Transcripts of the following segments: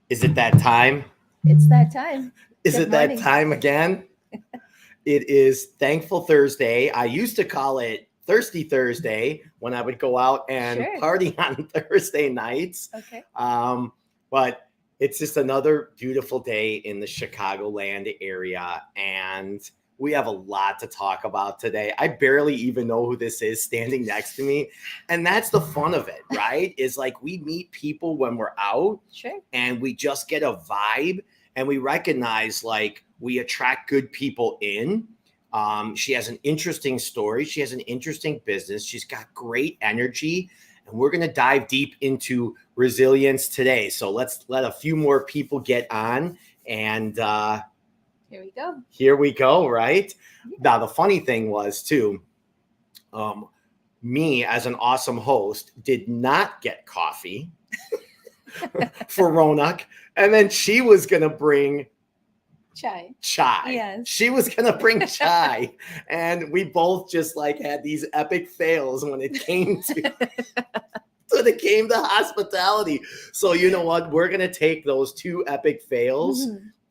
Is it that time? It's that time. Is it that time again? It is Thankful Thursday. I used to call it Thirsty Thursday when I would go out and party on Thursday nights. Okay. But it's just another beautiful day in the Chicagoland area, and we have a lot to talk about today. I barely even know who this is standing next to me. And that's the fun of it, right? Is like we meet people when we're out and we just get a vibe and we recognize like we attract good people in. She has an interesting story. She has an interesting business. She's got great energy. And we're going to dive deep into resilience today. So let's let a few more people get on and here we go. Here we go, right? Yeah. Now, the funny thing was, too, me as an awesome host did not get coffee for Ronak. And then she was going to bring chai. Yes. She was going to bring chai. And we both just like had these epic fails when it came to hospitality. So you know what? We're going to take those two epic fails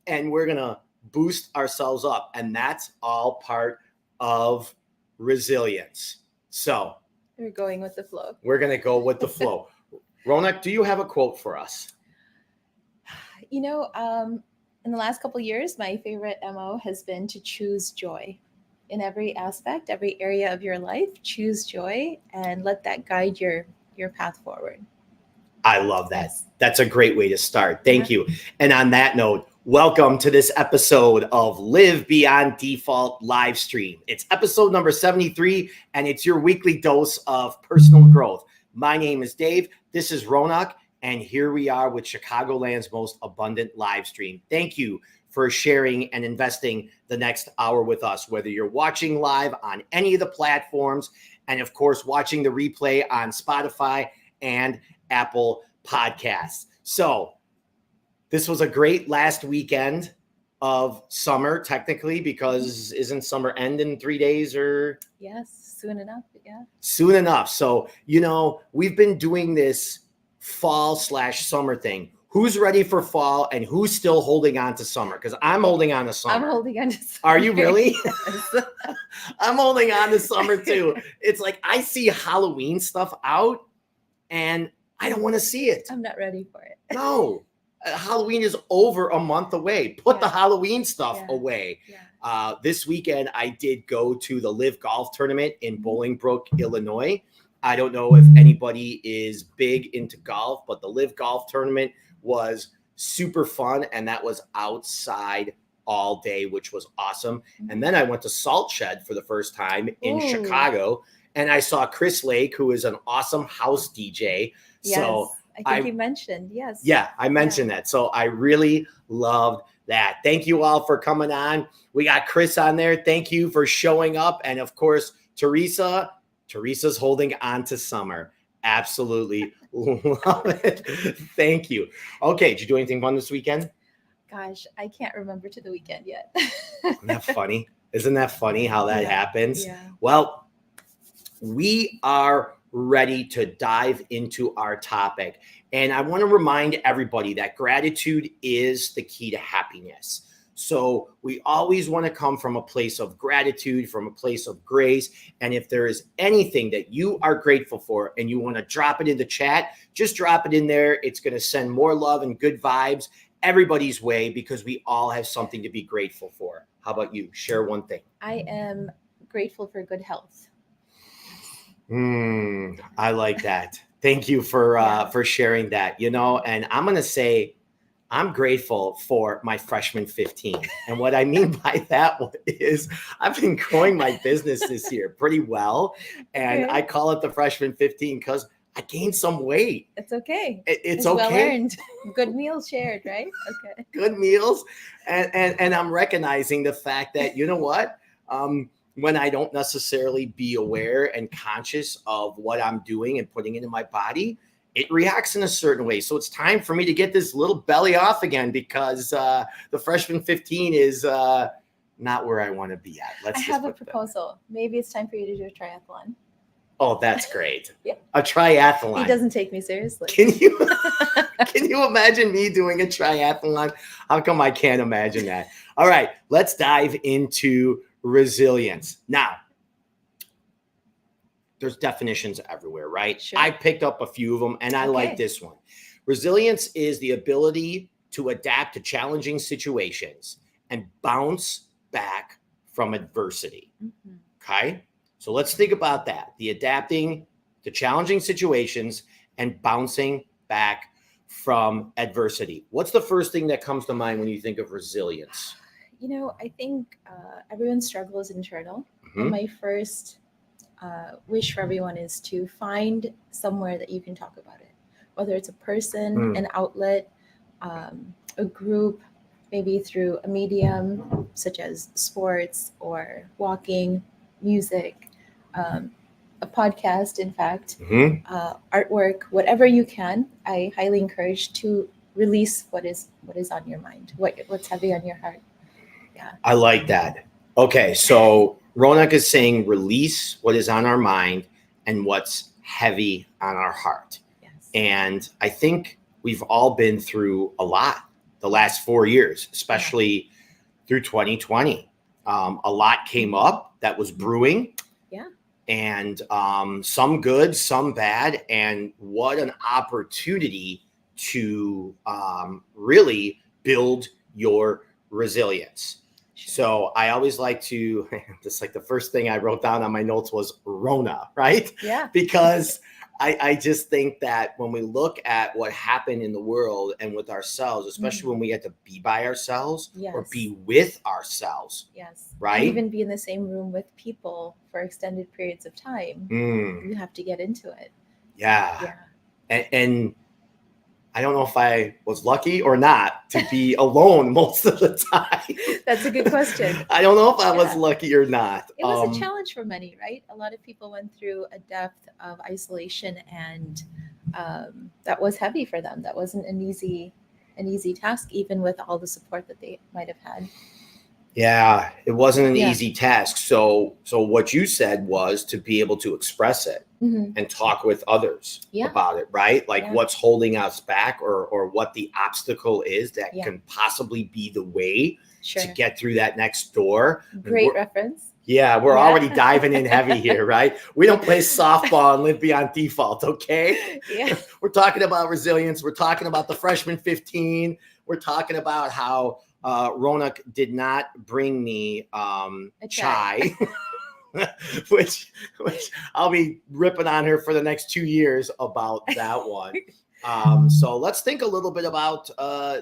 and we're going to boost ourselves up. And that's all part of resilience. So we're going with the flow. We're going to go with the flow. Ronak, do you have a quote for us? You know, in the last couple of years, my favorite MO has been to choose joy in every aspect, every area of your life. Choose joy and let that guide your path forward. I love that. Yes. That's a great way to start. Thank you. And on that note, welcome to this episode of Live Beyond Default live stream. It's episode number 73, and it's your weekly dose of personal growth. My name is Dave. This is Ronak, and here we are with Chicagoland's most abundant live stream. Thank you for sharing and investing the next hour with us, whether you're watching live on any of the platforms, and of course, watching the replay on Spotify and Apple Podcasts. So this was a great last weekend of summer, technically, because isn't summer end in 3 days or? Yes, soon enough. Yeah. Soon enough. So, you know, we've been doing this fall/summer thing. Who's ready for fall and who's still holding on to summer? Because I'm holding on to summer. I'm holding on to summer. Are you really? Yes. I'm holding on to summer too. It's like I see Halloween stuff out and I don't want to see it. I'm not ready for it. No. Halloween is over a month away. Put the Halloween stuff away. Yeah. This weekend, I did go to the Live Golf Tournament in Bolingbrook, Illinois. I don't know if anybody is big into golf, but the Live Golf Tournament was super fun, and that was outside all day, which was awesome. And then I went to Salt Shed for the first time in Chicago, and I saw Chris Lake, who is an awesome house DJ. Yes. So I think you mentioned, yes. Yeah, I mentioned that. So I really loved that. Thank you all for coming on. We got Chris on there. Thank you for showing up. And of course, Teresa's holding on to summer. Absolutely love it. Thank you. Okay, did you do anything fun this weekend? Gosh, I can't remember to the weekend yet. Isn't that funny? Isn't that funny how that happens? Yeah. Well, we are ready to dive into our topic. And I want to remind everybody that gratitude is the key to happiness. So we always want to come from a place of gratitude, from a place of grace. And if there is anything that you are grateful for and you want to drop it in the chat, just drop it in there. It's going to send more love and good vibes everybody's way because we all have something to be grateful for. How about you? Share one thing. I am grateful for good health. I like that. Thank you for sharing that, you know, and I'm going to say, I'm grateful for my freshman 15. And what I mean by that is I've been growing my business this year pretty well. And I call it the freshman 15 because I gained some weight. It's okay. It's okay. Well earned. Good meals shared, right? Okay. Good meals. And I'm recognizing the fact that, you know what? When I don't necessarily be aware and conscious of what I'm doing and putting into my body, it reacts in a certain way. So it's time for me to get this little belly off again because the freshman 15 is not where I want to be at. I have a proposal. Maybe it's time for you to do a triathlon. Oh, that's great. Yeah. A triathlon. He doesn't take me seriously. Can you imagine me doing a triathlon? How come I can't imagine that? All right, let's dive into resilience. Now, there's definitions everywhere, right? Sure. I picked up a few of them and I like this one. Resilience is the ability to adapt to challenging situations and bounce back from adversity. Mm-hmm. Okay? So let's think about that. The adapting to challenging situations and bouncing back from adversity. What's the first thing that comes to mind when you think of resilience? I think everyone's struggle is internal. Mm-hmm. And my first wish for everyone is to find somewhere that you can talk about it, whether it's a person, an outlet, a group, maybe through a medium such as sports or walking, music, a podcast, in fact, artwork, whatever you can. I highly encourage to release what is on your mind, what's heavy on your heart. Yeah, I like that. Okay, so Ronak is saying release what is on our mind and what's heavy on our heart. Yes. And I think we've all been through a lot the last 4 years, especially through 2020. A lot came up that was brewing. Yeah. And some good, some bad. And what an opportunity to really build your resilience. So I always like to, just like the first thing I wrote down on my notes was Rona, right? Yeah. Because I just think that when we look at what happened in the world and with ourselves, especially when we had to be by ourselves or be with ourselves. Yes. Right. And even be in the same room with people for extended periods of time. You have to get into it. Yeah. And I don't know if I was lucky or not to be alone most of the time. That's a good question. I don't know if I was lucky or not. It was a challenge for many, right? A lot of people went through a depth of isolation, and that was heavy for them. That wasn't an easy task, even with all the support that they might have had. Yeah, it wasn't an easy task. So what you said was to be able to express it and talk with others about it, right? Like what's holding us back or what the obstacle is that can possibly be the way to get through that next door. Great reference. Yeah, we're already diving in heavy here, right? We don't play softball and live beyond default, okay? Yeah. We're talking about resilience. We're talking about the freshman 15. We're talking about how Ronak did not bring me chai, which I'll be ripping on her for the next 2 years about that one. So let's think a little bit about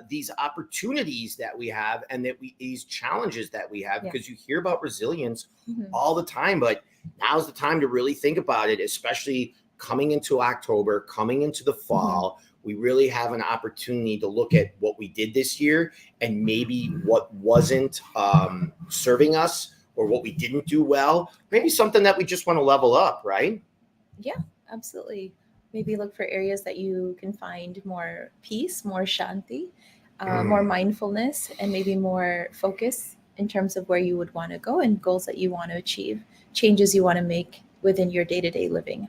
these opportunities that we have and these challenges that we have, because you hear about resilience all the time, but now's the time to really think about it, especially coming into October, coming into the fall. We really have an opportunity to look at what we did this year and maybe what wasn't serving us or what we didn't do well. Maybe something that we just want to level up, right? Yeah, absolutely. Maybe look for areas that you can find more peace, more shanti, more mindfulness, and maybe more focus in terms of where you would want to go and goals that you want to achieve, changes you want to make within your day-to-day living.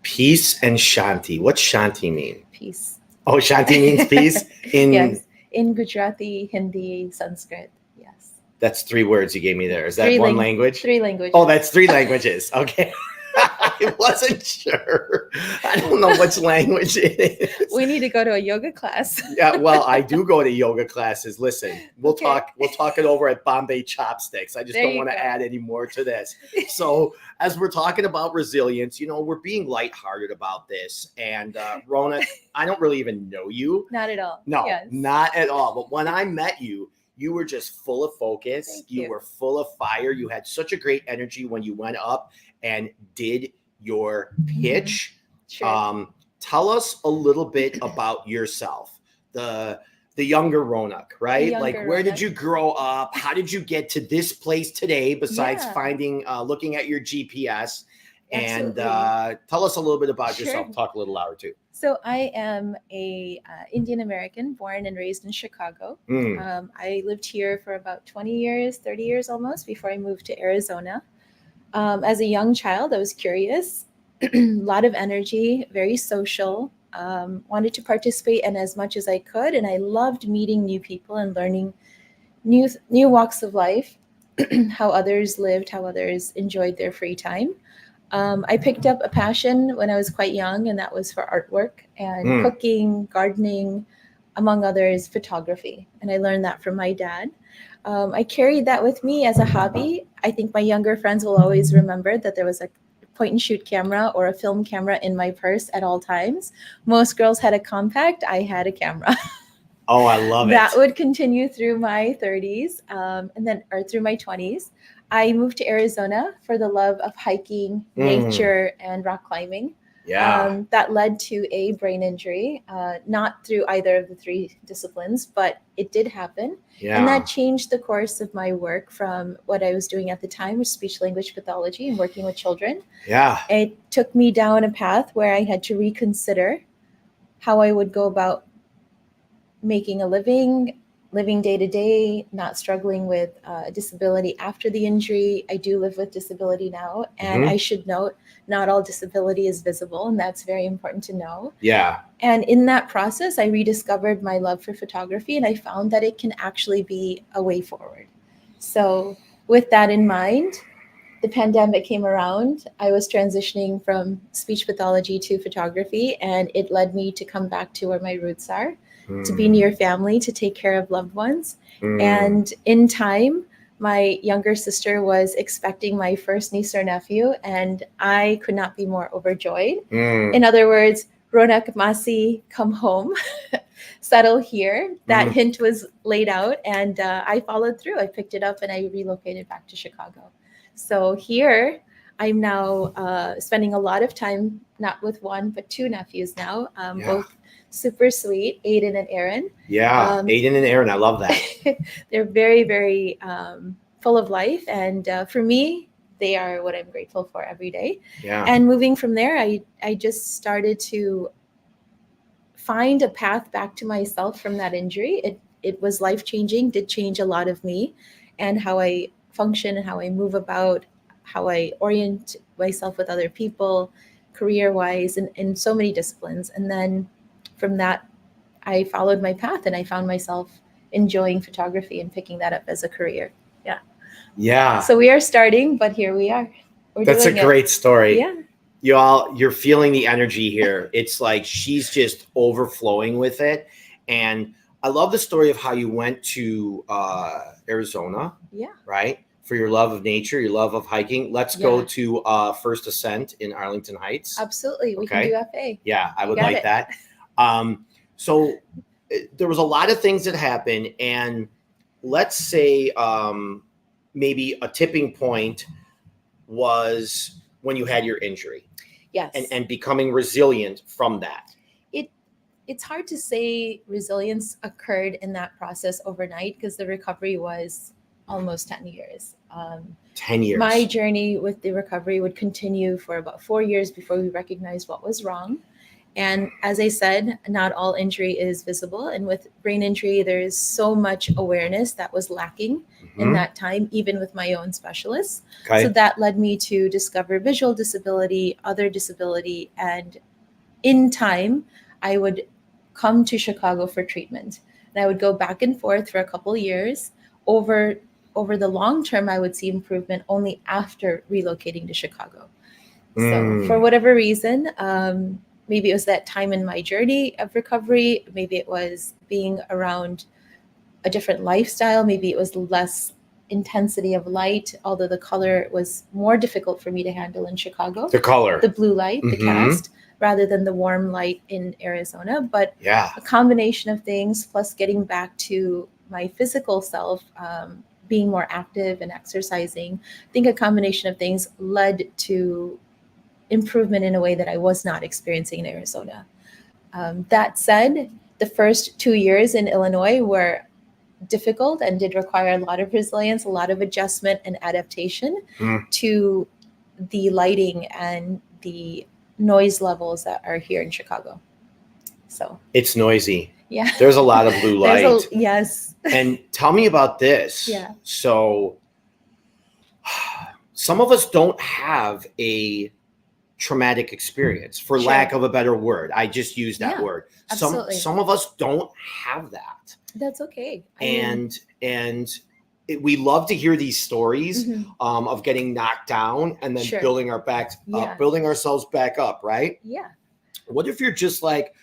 Peace and shanti. What's shanti mean? Peace. Oh, shanti means peace? Yes. In Gujarati, Hindi, Sanskrit. Yes. That's 3 words you gave me there. Is that one language? 3 languages. Oh, that's 3 languages. Okay. I wasn't sure. I don't know which language it is. We need to go to a yoga class. Yeah, well, I do go to yoga classes. Listen, we'll talk it over at Bombay Chopsticks. I just don't want to add any more to this. So as we're talking about resilience, we're being lighthearted about this. And Ronak, I don't really even know you. Not at all. No, not at all. But when I met you, you were just full of focus. Thank you. You were full of fire. You had such a great energy when you went up and did your pitch. Sure. Tell us a little bit about yourself, the younger Ronak, right? Like, where did you grow up? How did you get to this place today besides finding, looking at your GPS? Absolutely. And tell us a little bit about yourself. Talk a little louder too. So I am a Indian American, born and raised in Chicago. I lived here for about 20 years, 30 years almost, before I moved to Arizona. As a young child, I was curious, a lot of energy, very social, wanted to participate in as much as I could, and I loved meeting new people and learning new walks of life, how others lived, how others enjoyed their free time. I picked up a passion when I was quite young, and that was for artwork and cooking, gardening, among others, photography. And I learned that from my dad. I carried that with me as a hobby. I think my younger friends will always remember that there was a point and shoot camera or a film camera in my purse at all times. Most girls had a compact. I had a camera. Oh, I love it. That would continue through my 30s, or through my 20s. I moved to Arizona for the love of hiking, nature, and rock climbing. Yeah. That led to a brain injury, not through either of the three disciplines, but it did happen. Yeah. And that changed the course of my work from what I was doing at the time, which speech language pathology and working with children. Yeah. It took me down a path where I had to reconsider how I would go about making a living day to day, not struggling with disability after the injury. I do live with disability now, and I should note, not all disability is visible, and that's very important to know. Yeah. And in that process, I rediscovered my love for photography, and I found that it can actually be a way forward. So with that in mind, the pandemic came around. I was transitioning from speech pathology to photography, and it led me to come back to where my roots are, to be near family, to take care of loved ones. And in time, my younger sister was expecting my first niece or nephew, and I could not be more overjoyed. In other words, Ronak, Masi, come home, settle here. That hint was laid out, and I followed through. I picked it up and I relocated back to Chicago. So here, I'm now spending a lot of time, not with one, but two nephews now, both super sweet, Aiden and Aaron. Yeah, Aiden and Aaron, I love that. They're very, very full of life. And for me, they are what I'm grateful for every day. Yeah. And moving from there, I just started to find a path back to myself from that injury. It was life-changing, did change a lot of me and how I function and how I move about, how I orient myself with other people, career-wise, and in so many disciplines. And then from that, I followed my path and I found myself enjoying photography and picking that up as a career. Yeah. Yeah. So we are starting, but here we are. That's a great story. Yeah. You're feeling the energy here. It's like she's just overflowing with it. And I love the story of how you went to Arizona. Yeah. Right? For your love of nature, your love of hiking. Let's go to First Ascent in Arlington Heights. Absolutely. We can do FA. Yeah, I would like that. So there was a lot of things that happened. And let's say maybe a tipping point was when you had your injury. Yes. And becoming resilient from that. It's hard to say resilience occurred in that process overnight because the recovery was almost 10 years. 10 years. My journey with the recovery would continue for about 4 years before we recognized what was wrong. And as I said, not all injury is visible. And with brain injury, there is so much awareness that was lacking in that time, even with my own specialists. Okay. So that led me to discover visual disability, other disability. And in time, I would come to Chicago for treatment. And I would go back and forth for a couple of years. Over the long term, I would see improvement only after relocating to Chicago. So for whatever reason, maybe it was that time in my journey of recovery. Maybe it was being around a different lifestyle. Maybe it was less intensity of light, although the color was more difficult for me to handle in Chicago. The color. The blue light, the cast, rather than the warm light in Arizona. But a combination of things, plus getting back to my physical self, being more active and exercising, I think a combination of things led to improvement in a way that I was not experiencing in Arizona. That said, the first 2 years in Illinois were difficult and did require a lot of resilience, a lot of adjustment and adaptation to the lighting and the noise levels that are here in Chicago. So It's noisy. yeah, There's a lot of blue light. Yes. And tell me about this. Yeah. So some of us don't have a traumatic experience, for Sure. lack of a better word. I just use that Yeah, word. absolutely. Some of us don't have that. That's okay. And we love to hear these stories Mhm. Of getting knocked down and then Sure. building our backs Yeah. up, building ourselves back up, right? Yeah. What if you're just like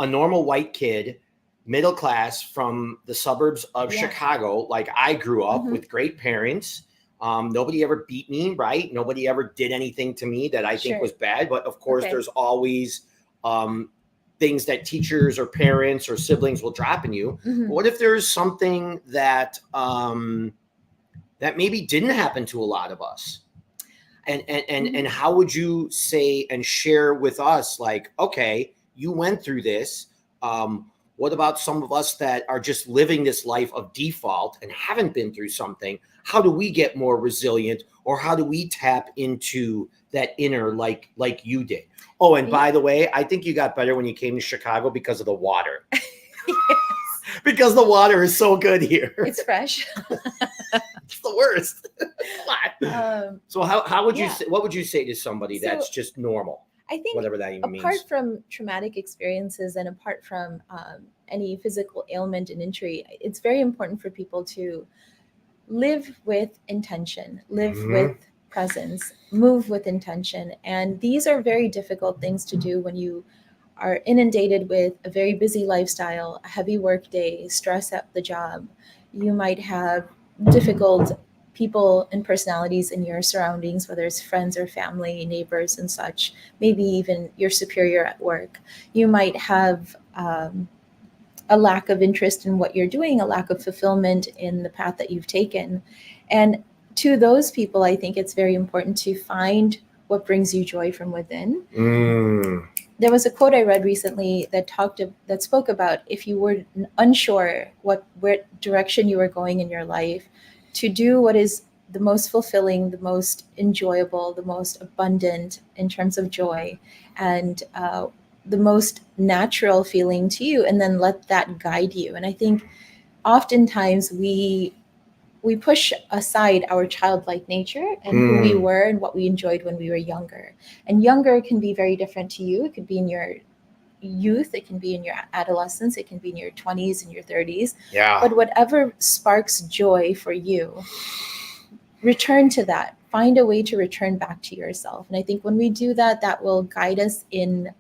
a normal white kid, middle class from the suburbs of Yeah. Chicago, like I grew up Mhm. with great parents. Nobody ever beat me, right? Nobody ever did anything to me that I think Sure. was bad. But of course, Okay. there's always things that teachers or parents or siblings will drop in you. Mhm. What if there's something that that maybe didn't happen to a lot of us? And how would you say and share with us, like, okay, you went through this. What about some of us that are just living this life of default and haven't been through something? How do we get more resilient, or how do we tap into that inner, like you did? Oh, and by the way, I think you got better when you came to Chicago because of the water. Yes. Because the water is so good here. It's fresh. It's the worst. So how would you say, what would you say to somebody that's just normal? I think whatever that even apart means. from traumatic experiences and apart from any physical ailment and injury, it's very important for people to live with intention, live with presence, move with intention. And these are very difficult things to do when you are inundated with a very busy lifestyle, a heavy work day, stress at the job. You might have difficult people and personalities in your surroundings, whether it's friends or family, neighbors and such, maybe even your superior at work. You might have a lack of interest in what you're doing, a lack of fulfillment in the path that you've taken. And to those people, I think it's very important to find what brings you joy from within. There was a quote I read recently that spoke about if you were unsure what direction you were going in your life, to do what is the most fulfilling, the most enjoyable, the most abundant in terms of joy, and the most natural feeling to you, and then let that guide you. And I think oftentimes we push aside our childlike nature and who we were and what we enjoyed when we were younger. And younger can be very different to you. It could be in your youth, it can be in your adolescence, it can be in your 20s and your 30s. Yeah. But whatever sparks joy for you, return to that. Find a way to return back to yourself. And I think when we do that, that will guide us in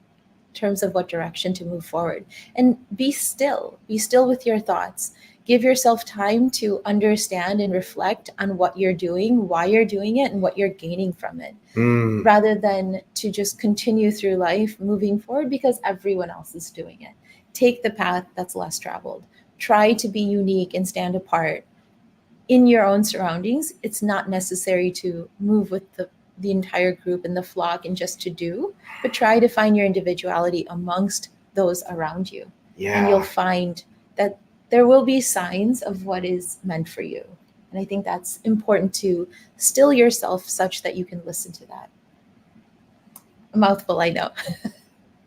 terms of what direction to move forward. And be still with your thoughts. Give yourself time to understand and reflect on what you're doing, why you're doing it, and what you're gaining from it, rather than to just continue through life moving forward because everyone else is doing it. Take the path that's less traveled. Try to be unique and stand apart in your own surroundings. It's not necessary to move with the entire group and the flock and just to do, but try to find your individuality amongst those around you. Yeah. And you'll find that there will be signs of what is meant for you. And I think that's important, to still yourself such that you can listen to that. A mouthful, I know.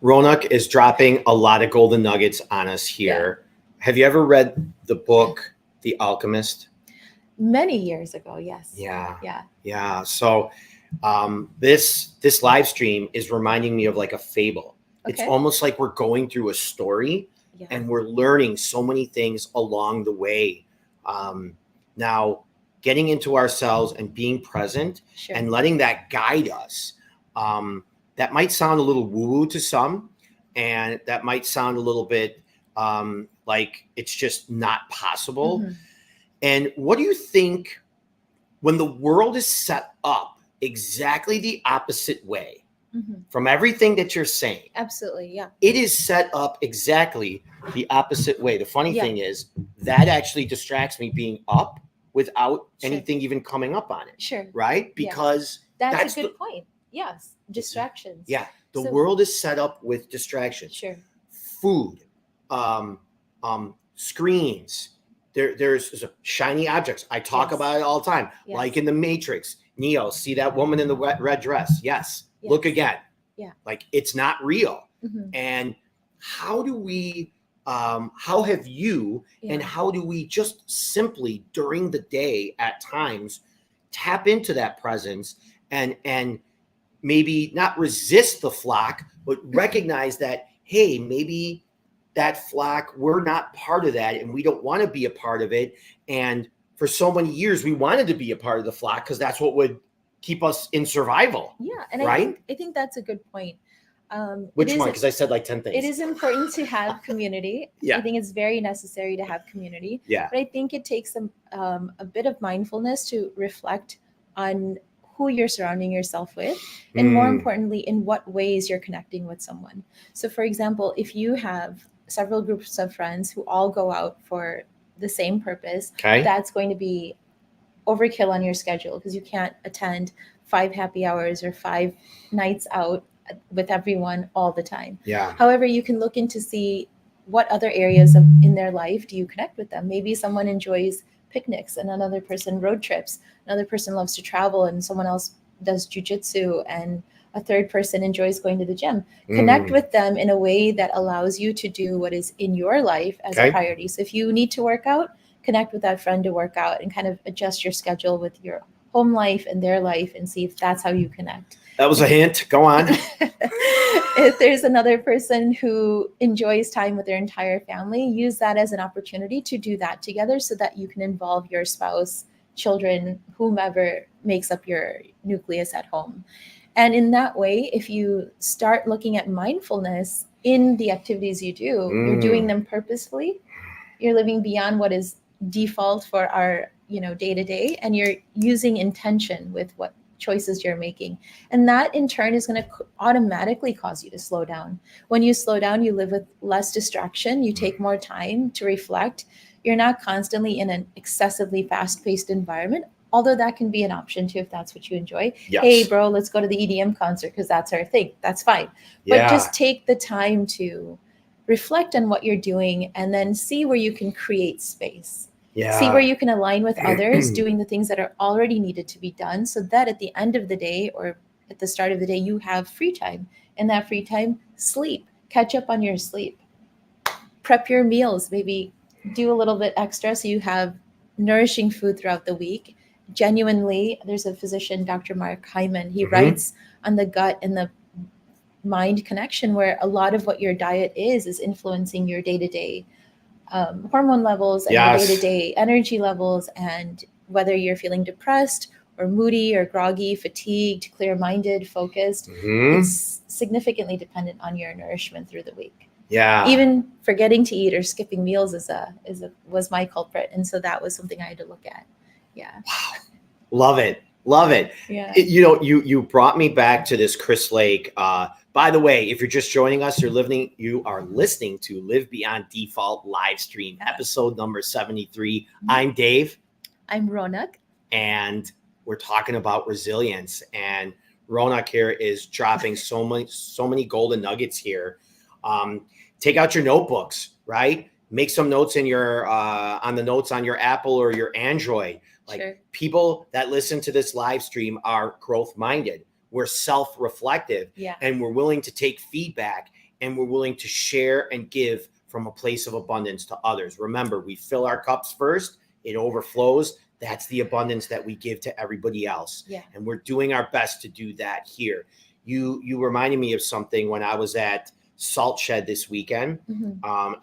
Ronak is dropping a lot of golden nuggets on us here. Yeah. Have you ever read the book, The Alchemist? Many years ago, yes. Yeah. So this live stream is reminding me of like a fable. Okay. It's almost like we're going through a story. Yeah. And we're learning so many things along the way. Now, getting into ourselves and being present, sure, and letting that guide us. That might sound a little woo-woo to some, and that might sound a little bit like it's just not possible. Mm-hmm. And what do you think when the world is set up exactly the opposite way? Mm-hmm. From everything that you're saying. Absolutely, yeah. It is set up exactly the opposite way. The funny thing is that actually distracts me being up without anything even coming up on it. Sure. Right? Because that's a good point. Yes. Distractions. Yeah. The world is set up with distractions. Sure. Food, screens. There's shiny objects. I talk about it all the time. Yes. Like in the Matrix. Neo, see that woman in the red dress? Yes. Look again. Yeah. Like it's not real. Mm-hmm. And how do we, how have you, and how do we just simply during the day at times tap into that presence and maybe not resist the flock, but recognize that, hey, maybe that flock, we're not part of that and we don't want to be a part of it. And for so many years, we wanted to be a part of the flock because that's what would keep us in survival. Yeah. And right? I think that's a good point. Which one? Because I said like 10 things. It is important to have community. Yeah. I think it's very necessary to have community. Yeah. But I think it takes a bit of mindfulness to reflect on who you're surrounding yourself with, and more importantly, in what ways you're connecting with someone. So, for example, if you have several groups of friends who all go out for the same purpose, that's going to be overkill on your schedule because you can't attend 5 happy hours or 5 nights out with everyone all the time. Yeah. However, you can look into see what other areas in their life do you connect with them. Maybe someone enjoys picnics and another person road trips. Another person loves to travel and someone else does jujitsu, and a third person enjoys going to the gym. Connect with them in a way that allows you to do what is in your life as a priority. So if you need to work out, connect with that friend to work out and kind of adjust your schedule with your home life and their life and see if that's how you connect. That was a hint. Go on. If there's another person who enjoys time with their entire family, use that as an opportunity to do that together so that you can involve your spouse, children, whomever makes up your nucleus at home. And in that way, if you start looking at mindfulness in the activities you do, you're doing them purposefully, you're living beyond what is default for our day to day, and you're using intention with what choices you're making. And that in turn is going to automatically cause you to slow down. When you slow down, you live with less distraction, you take more time to reflect. You're not constantly in an excessively fast-paced environment, although that can be an option too if that's what you enjoy. Yes. Hey bro, let's go to the EDM concert because that's our thing. That's fine. But just take the time to reflect on what you're doing and then see where you can create space. See where you can align with others doing the things that are already needed to be done, so that at the end of the day or at the start of the day, you have free time. And that free time, sleep, catch up on your sleep, prep your meals, maybe do a little bit extra so you have nourishing food throughout the week. Genuinely, there's a physician, Dr. Mark Hyman, he writes on the gut and the mind connection, where a lot of what your diet is influencing your day-to-day hormone levels and your day-to-day energy levels, and whether you're feeling depressed or moody or groggy, fatigued, clear-minded, focused, it's significantly dependent on your nourishment through the week. Yeah. Even forgetting to eat or skipping meals was my culprit, and so that was something I had to look at. Yeah. Wow. Love it. Love it. Yeah. You brought me back to this Chris Lake. By the way, if you're just joining us, you are listening to Live Beyond Default live stream, episode number 73. I'm Dave. I'm Ronak. And we're talking about resilience. And Ronak here is dropping so many golden nuggets here. Take out your notebooks, right? Make some notes in your on the notes on your Apple or your Android. People that listen to this live stream are growth minded. We're self-reflective, and we're willing to take feedback, and we're willing to share and give from a place of abundance to others. Remember, we fill our cups first, it overflows. That's the abundance that we give to everybody else. Yeah. And we're doing our best to do that here. You reminded me of something when I was at Salt Shed this weekend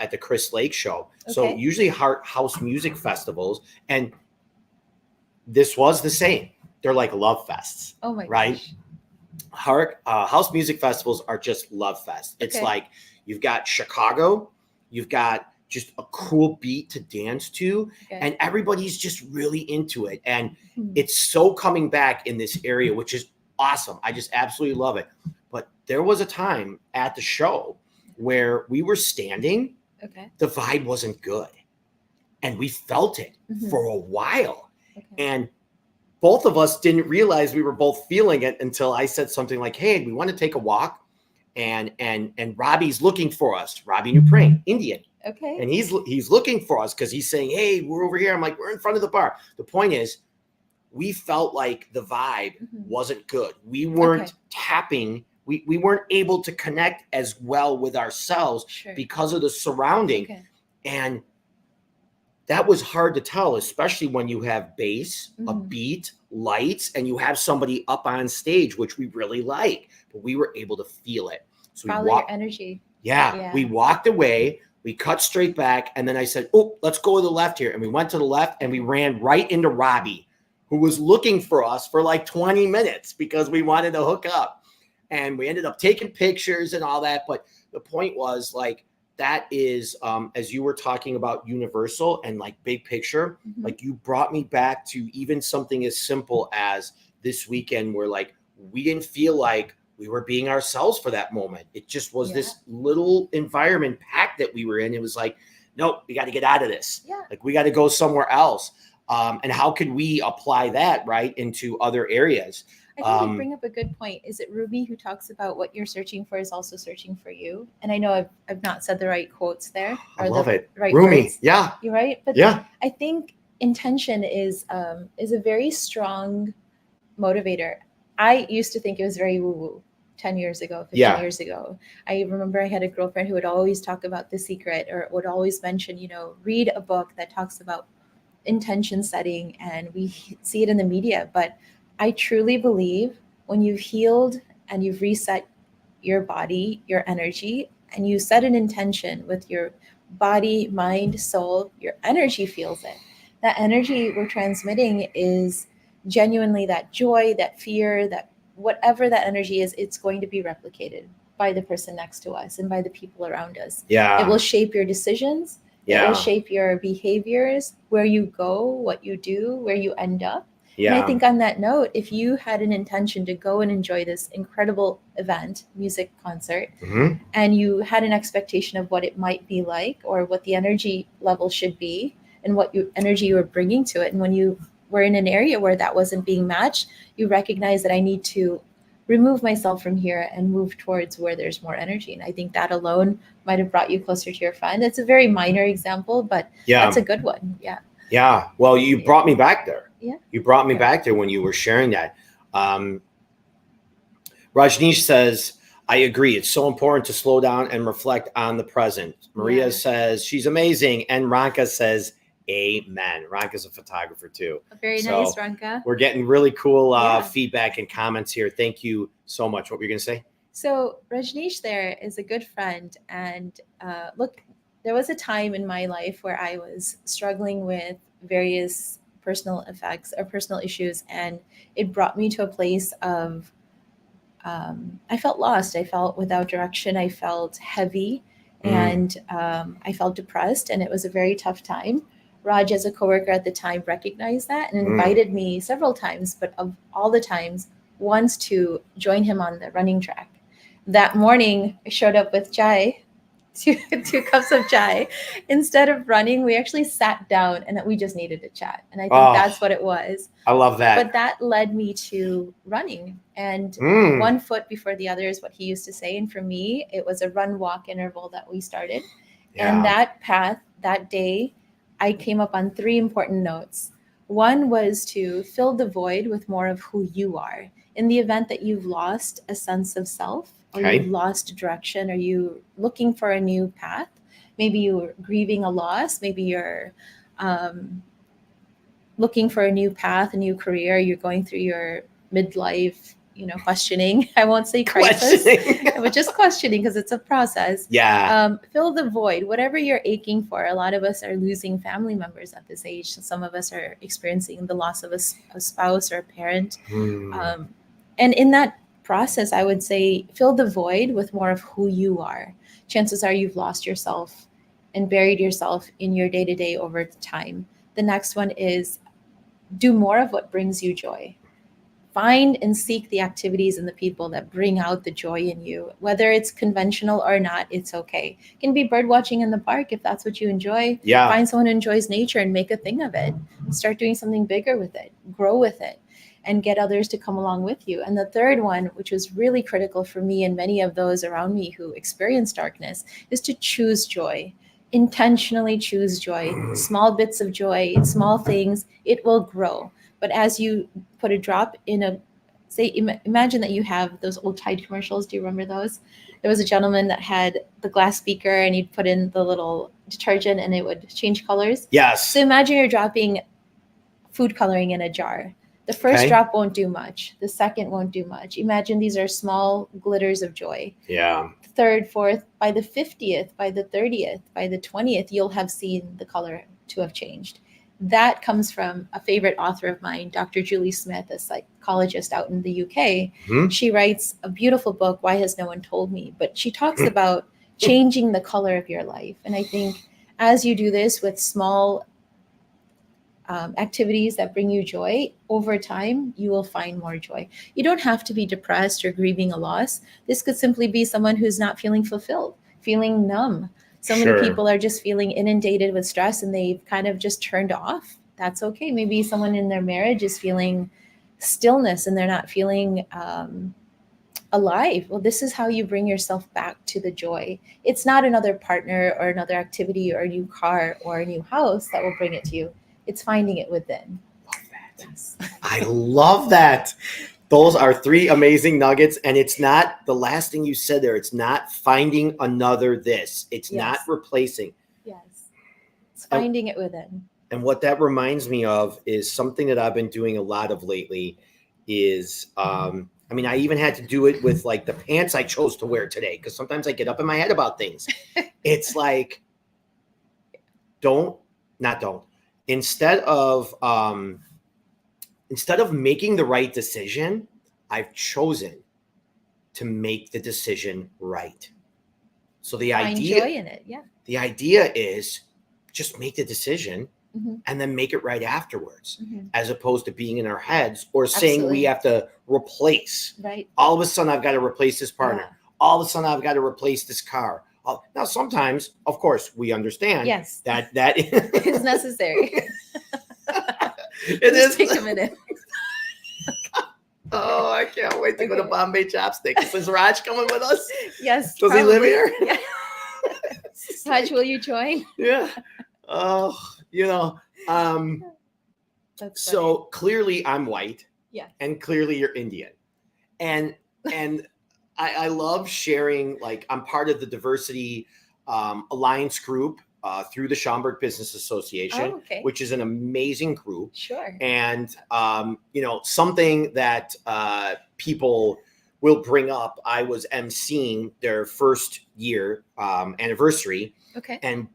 at the Chris Lake show. Okay. So usually house music festivals, and this was the same. They're like love fests. Oh my gosh. House music festivals are just love fest. It's like you've got Chicago, you've got just a cool beat to dance to, and everybody's just really into it. And it's so coming back in this area, which is awesome. I just absolutely love it. But there was a time at the show where we were standing, the vibe wasn't good, and we felt it for a while. And both of us didn't realize we were both feeling it until I said something like, hey, we want to take a walk. And Robbie's looking for us. Robbie Newprane, Indian. Okay. And he's looking for us because he's saying, hey, we're over here. I'm like, we're in front of the bar. The point is, we felt like the vibe wasn't good. We weren't tapping we weren't able to connect as well with ourselves Sure. because of the surrounding. Okay. And that was hard to tell, especially when you have bass, a beat, lights, and you have somebody up on stage, which we really like, but we were able to feel it. So Follow your energy. Yeah, we walked away, we cut straight back, and then I said, oh, let's go to the left here. And we went to the left and we ran right into Robbie, who was looking for us for like 20 minutes because we wanted to hook up. And we ended up taking pictures and all that. But the point was, like, that is, as you were talking about universal and like big picture, like you brought me back to even something as simple as this weekend where like we didn't feel like we were being ourselves for that moment. It just was this little environment pack that we were in. It was like, nope, we got to get out of this. Yeah. Like we got to go somewhere else. And how could we apply that right into other areres? I think you bring up a good point. Is it Rumi who talks about what you're searching for is also searching for you? And I know I've not said the right quotes there. I love it. Right Rumi. words. Yeah. You're right. But I think intention is a very strong motivator. I used to think it was very woo-woo 10 years ago, 15 years ago. I remember I had a girlfriend who would always talk about The Secret, or would always mention, read a book that talks about intention setting, and we see it in the media. But I truly believe when you've healed and you've reset your body, your energy, and you set an intention with your body, mind, soul, your energy feels it. That energy we're transmitting is genuinely that joy, that fear, that whatever that energy is, it's going to be replicated by the person next to us and by the people around us. Yeah. It will shape your decisions. Yeah. It will shape your behaviors, where you go, what you do, where you end up. Yeah. And I think on that note, if you had an intention to go and enjoy this incredible event, music concert, and you had an expectation of what it might be like or what the energy level should be and what energy you were bringing to it, and when you were in an area where that wasn't being matched, you recognize that I need to remove myself from here and move towards where there's more energy. And I think that alone might have brought you closer to your friend. It's a very minor example, but that's a good one. Yeah. Yeah. Well, you brought me back there. Yeah. You brought me back there when you were sharing that. Rajneesh says, I agree. It's so important to slow down and reflect on the present. Maria says she's amazing. And Ranka says, amen. Ranka's a photographer too. Very nice, Ranka. We're getting really cool feedback and comments here. Thank you so much. What were you going to say? So Rajneesh there is a good friend. And look, there was a time in my life where I was struggling with various personal effects or personal issues. And it brought me to a place of, I felt lost. I felt without direction. I felt heavy and I felt depressed. And it was a very tough time. Raj, as a coworker at the time, recognized that and invited me several times, but of all the times, once to join him on the running track. That morning, I showed up with chai, two cups of chai. Instead of running, we actually sat down and we just needed to chat. And I think that's what it was. I love that. But that led me to running. And one foot before the other is what he used to say. And for me, it was a run-walk interval that we started. Yeah. And that path, that day, I came up on 3 important notes. One was to fill the void with more of who you are. In the event that you've lost a sense of self, or you've lost direction, or you looking for a new path, maybe you're grieving a loss, maybe you're looking for a new path, a new career, you're going through your midlife, questioning. I won't say crisis, but just questioning, because it's a process. Yeah. Fill the void, whatever you're aching for. A lot of us are losing family members at this age. Some of us are experiencing the loss of a spouse or a parent. And in that process, I would say fill the void with more of who you are. Chances are you've lost yourself and buried yourself in your day-to-day over time. The next one is do more of what brings you joy. Find and seek the activities and the people that bring out the joy in you. Whether it's conventional or not, it's okay. It can be bird watching in the park if that's what you enjoy. Yeah. Find someone who enjoys nature and make a thing of it. Start doing something bigger with it. Grow with it. And get others to come along with you. And the third one, which was really critical for me and many of those around me who experience darkness, is to choose joy. Intentionally choose joy. Small bits of joy, small things, it will grow. But as you put a drop in say, imagine that you have those old Tide commercials. Do you remember those? There was a gentleman that had the glass beaker and he'd put in the little detergent and it would change colors. Yes. So imagine you're dropping food coloring in a jar. The first drop won't do much. The second won't do much. Imagine these are small glitters of joy. Yeah. Third, fourth, by the 50th, by the 30th, by the 20th, you'll have seen the color to have changed. That comes from a favorite author of mine, Dr. Julie Smith, a psychologist out in the UK. Mm-hmm. She writes a beautiful book, Why Has No One Told Me? But she talks about changing the color of your life. And I think as you do this with small activities that bring you joy, over time, you will find more joy. You don't have to be depressed or grieving a loss. This could simply be someone who's not feeling fulfilled, feeling numb. So many people are just feeling inundated with stress and they've kind of just turned off. That's okay. Maybe someone in their marriage is feeling stillness and they're not feeling alive. Well, this is how you bring yourself back to the joy. It's not another partner or another activity or a new car or a new house that will bring it to you. It's finding it within. Love that. Yes. I love that. Those are 3 amazing nuggets. And it's not the last thing you said there. It's not finding another this. It's not replacing. Yes. It's finding it within. And what that reminds me of is something that I've been doing a lot of lately is, I mean, I even had to do it with like the pants I chose to wear today. Because sometimes I get up in my head about things. It's like, Instead of making the right decision, I've chosen to make the decision right. So the idea, joy in it, the idea is just make the decision and then make it right afterwards, as opposed to being in our heads or saying we have to replace. Right. All of a sudden, I've got to replace this partner. Yeah. All of a sudden, I've got to replace this car. Now, sometimes, of course, we understand that is necessary. It is. Take a minute. Oh, I can't wait to go to Bombay Chopsticks. Is Raj coming with us? Yes. Does he live here? Yeah. Raj, will you join? Yeah. Oh, That's so clearly I'm white. Yeah. And clearly you're Indian. And I love sharing, like I'm part of the diversity alliance group through the Schaumburg Business Association, which is an amazing group. Sure. And, something that people will bring up, I was emceeing their first year anniversary. Okay. And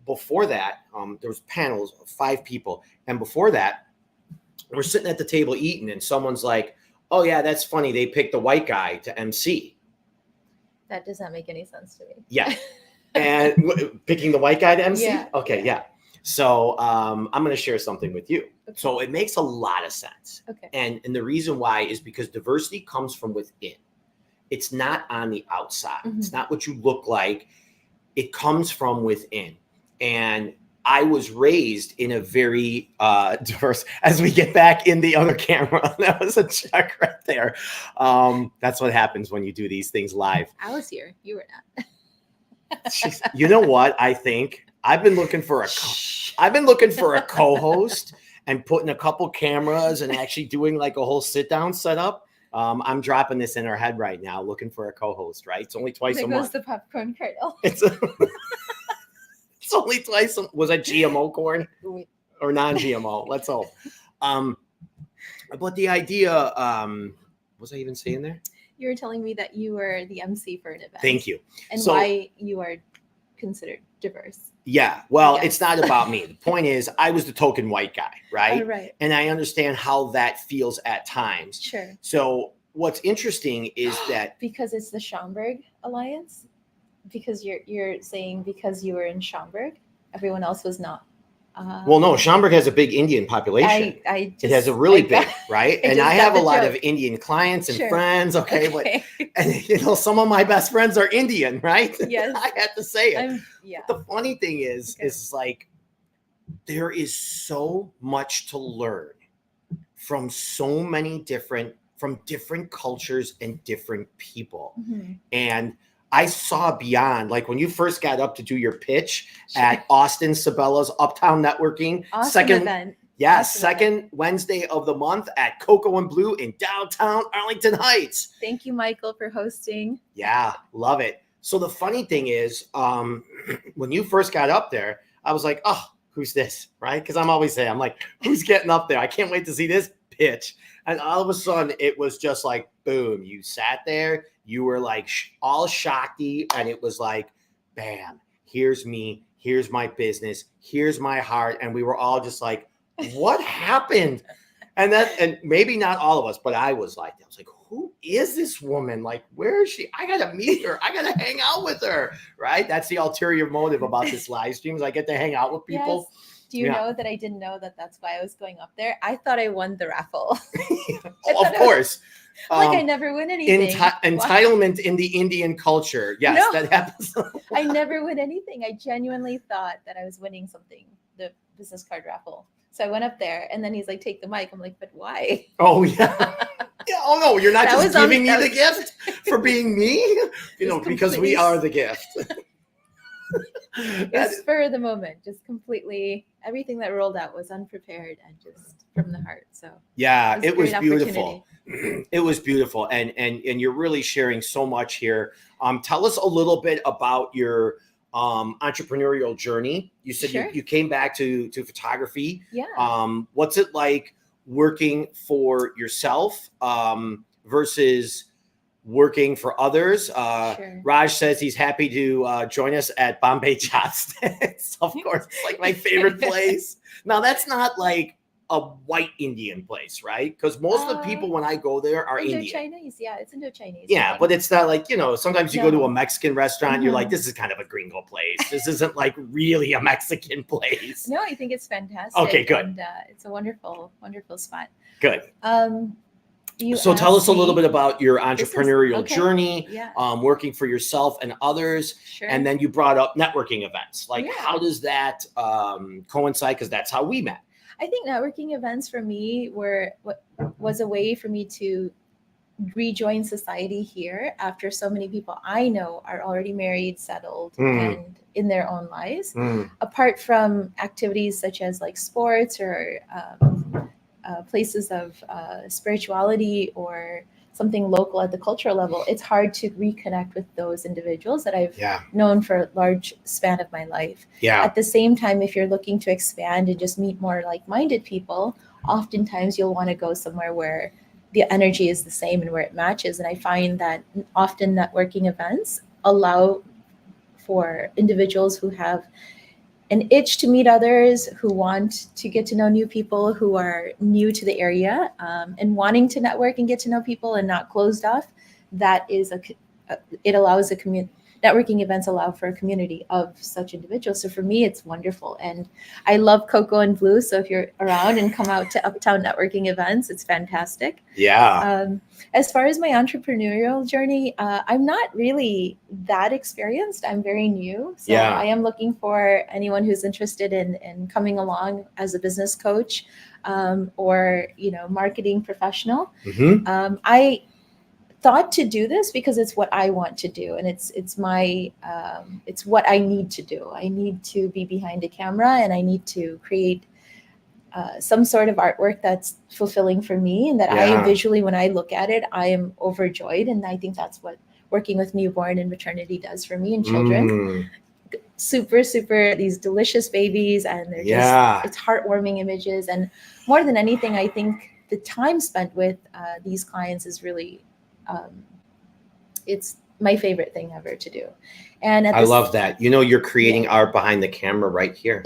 before that, there was panels of 5 people. And before that, we're sitting at the table eating and someone's like, oh yeah, that's funny. They picked the white guy to MC. That does not make any sense to me. Yeah. And picking the white guy to MC? Yeah. Okay, yeah. So I'm going to share something with you. Okay. So it makes a lot of sense. Okay. And the reason why is because diversity comes from within. It's not on the outside. It's not what you look like. It comes from within. And I was raised in a very diverse, as we get back in the other camera, that was a check right there. That's what happens when you do these things live. I was here. You were not. You know what? I think I've been looking for a co-host and putting a couple cameras and actually doing like a whole sit down setup. I'm dropping this in our head right now, looking for a co-host, right? It's only twice a month. There goes the popcorn kernel. It's only twice. Was that GMO corn or non-GMO? Let's hope. But the idea, was I even saying there? You were telling me that you were the MC for an event. Thank you. And why you are considered diverse. Yeah. Well, it's not about me. The point is I was the token white guy, right? Oh, right. And I understand how that feels at times. Sure. So what's interesting is that because it's the Schaumburg Alliance, because you're saying because you were in Schaumburg, everyone else was not. Well, no, Schaumburg has a big Indian population. It has a really big, right? And I have a lot of Indian clients and friends. Okay. But, and some of my best friends are Indian, right? Yes. I had to say it. Yeah. But the funny thing is like, there is so much to learn from so many different cultures and different people. And I saw beyond, like when you first got up to do your pitch at Austin Sabella's Uptown Networking, awesome event. Yes, Awesome. second Wednesday of the month at Cocoa and Blue in downtown Arlington Heights. Thank you, Michael, for hosting. Yeah, love it. So the funny thing is, when you first got up there, I was like, oh, who's this? Right? Because I'm always saying, I'm like, who's getting up there? I can't wait to see this pitch. And all of a sudden, it was just like, boom, you sat there, you were like all shockedy, and it was like, bam, here's me, here's my business, here's my heart. And we were all just like, what happened? And maybe not all of us, but I was like, who is this woman? Like, where is she? I gotta meet her. I gotta hang out with her. Right? That's the ulterior motive about this live stream, is I get to hang out with people. Yes. Do you know that I didn't know that that's why I was going up there? I thought I won the raffle. Of course. I never win anything. Entitlement in the Indian culture. Yes, No. that happens. I never win anything. I genuinely thought that I was winning something, the business card raffle. So I went up there, and then he's like, take the mic. I'm like, but why? Oh, yeah. Yeah. Oh, no, you're not just giving me the gift for being me? Because we are the gift. It's for the moment, just completely, everything that rolled out was unprepared and just from the heart. So yeah, it was beautiful. It was beautiful. And you're really sharing so much here. Tell us a little bit about your entrepreneurial journey. You said you came back to photography. Yeah. What's it like working for yourself versus working for others? Raj says he's happy to join us at Bombay Chopsticks. Of course, it's like my favorite place. Now, that's not like a white Indian place, right? Because most of the people when I go there are Indian. Indo-Chinese, yeah, it's Indo-Chinese. Yeah, right? But it's not like, sometimes you go to a Mexican restaurant, you're like, this is kind of a gringo place. This isn't like really a Mexican place. No, I think it's fantastic. Okay, good. And it's a wonderful, wonderful spot. Good. So tell us a little bit about your entrepreneurial journey, working for yourself and others. Sure. And then you brought up networking events. Like, how does that coincide? Because that's how we met. I think networking events for me was a way for me to rejoin society here after so many people I know are already married, settled, and in their own lives. Apart from activities such as like sports or places of spirituality or something local at the cultural level, it's hard to reconnect with those individuals that I've known for a large span of my life. At the same time, if you're looking to expand and just meet more like-minded people, oftentimes you'll want to go somewhere where the energy is the same and where it matches. And I find that often networking events allow for individuals who have an itch to meet others, who want to get to know new people, who are new to the area, and wanting to network and get to know people and not closed off. That is it allows a community. Networking events allow for a community of such individuals. So for me, it's wonderful. And I love Cocoa and Blue. So if you're around and come out to Uptown networking events, it's fantastic. Yeah. As far as my entrepreneurial journey, I'm not really that experienced. I'm very new. So I am looking for anyone who's interested in coming along as a business coach or, marketing professional. I thought to do this because it's what I want to do, and it's my it's what I need to do. I need to be behind a camera, and I need to create some sort of artwork that's fulfilling for me, and that I visually, when I look at it, I am overjoyed. And I think that's what working with newborn and maternity does for me and children. Super these delicious babies, and they're just it's heartwarming images. And more than anything, I think the time spent with these clients is really it's my favorite thing ever to do. And I love that. You're creating art behind the camera right here.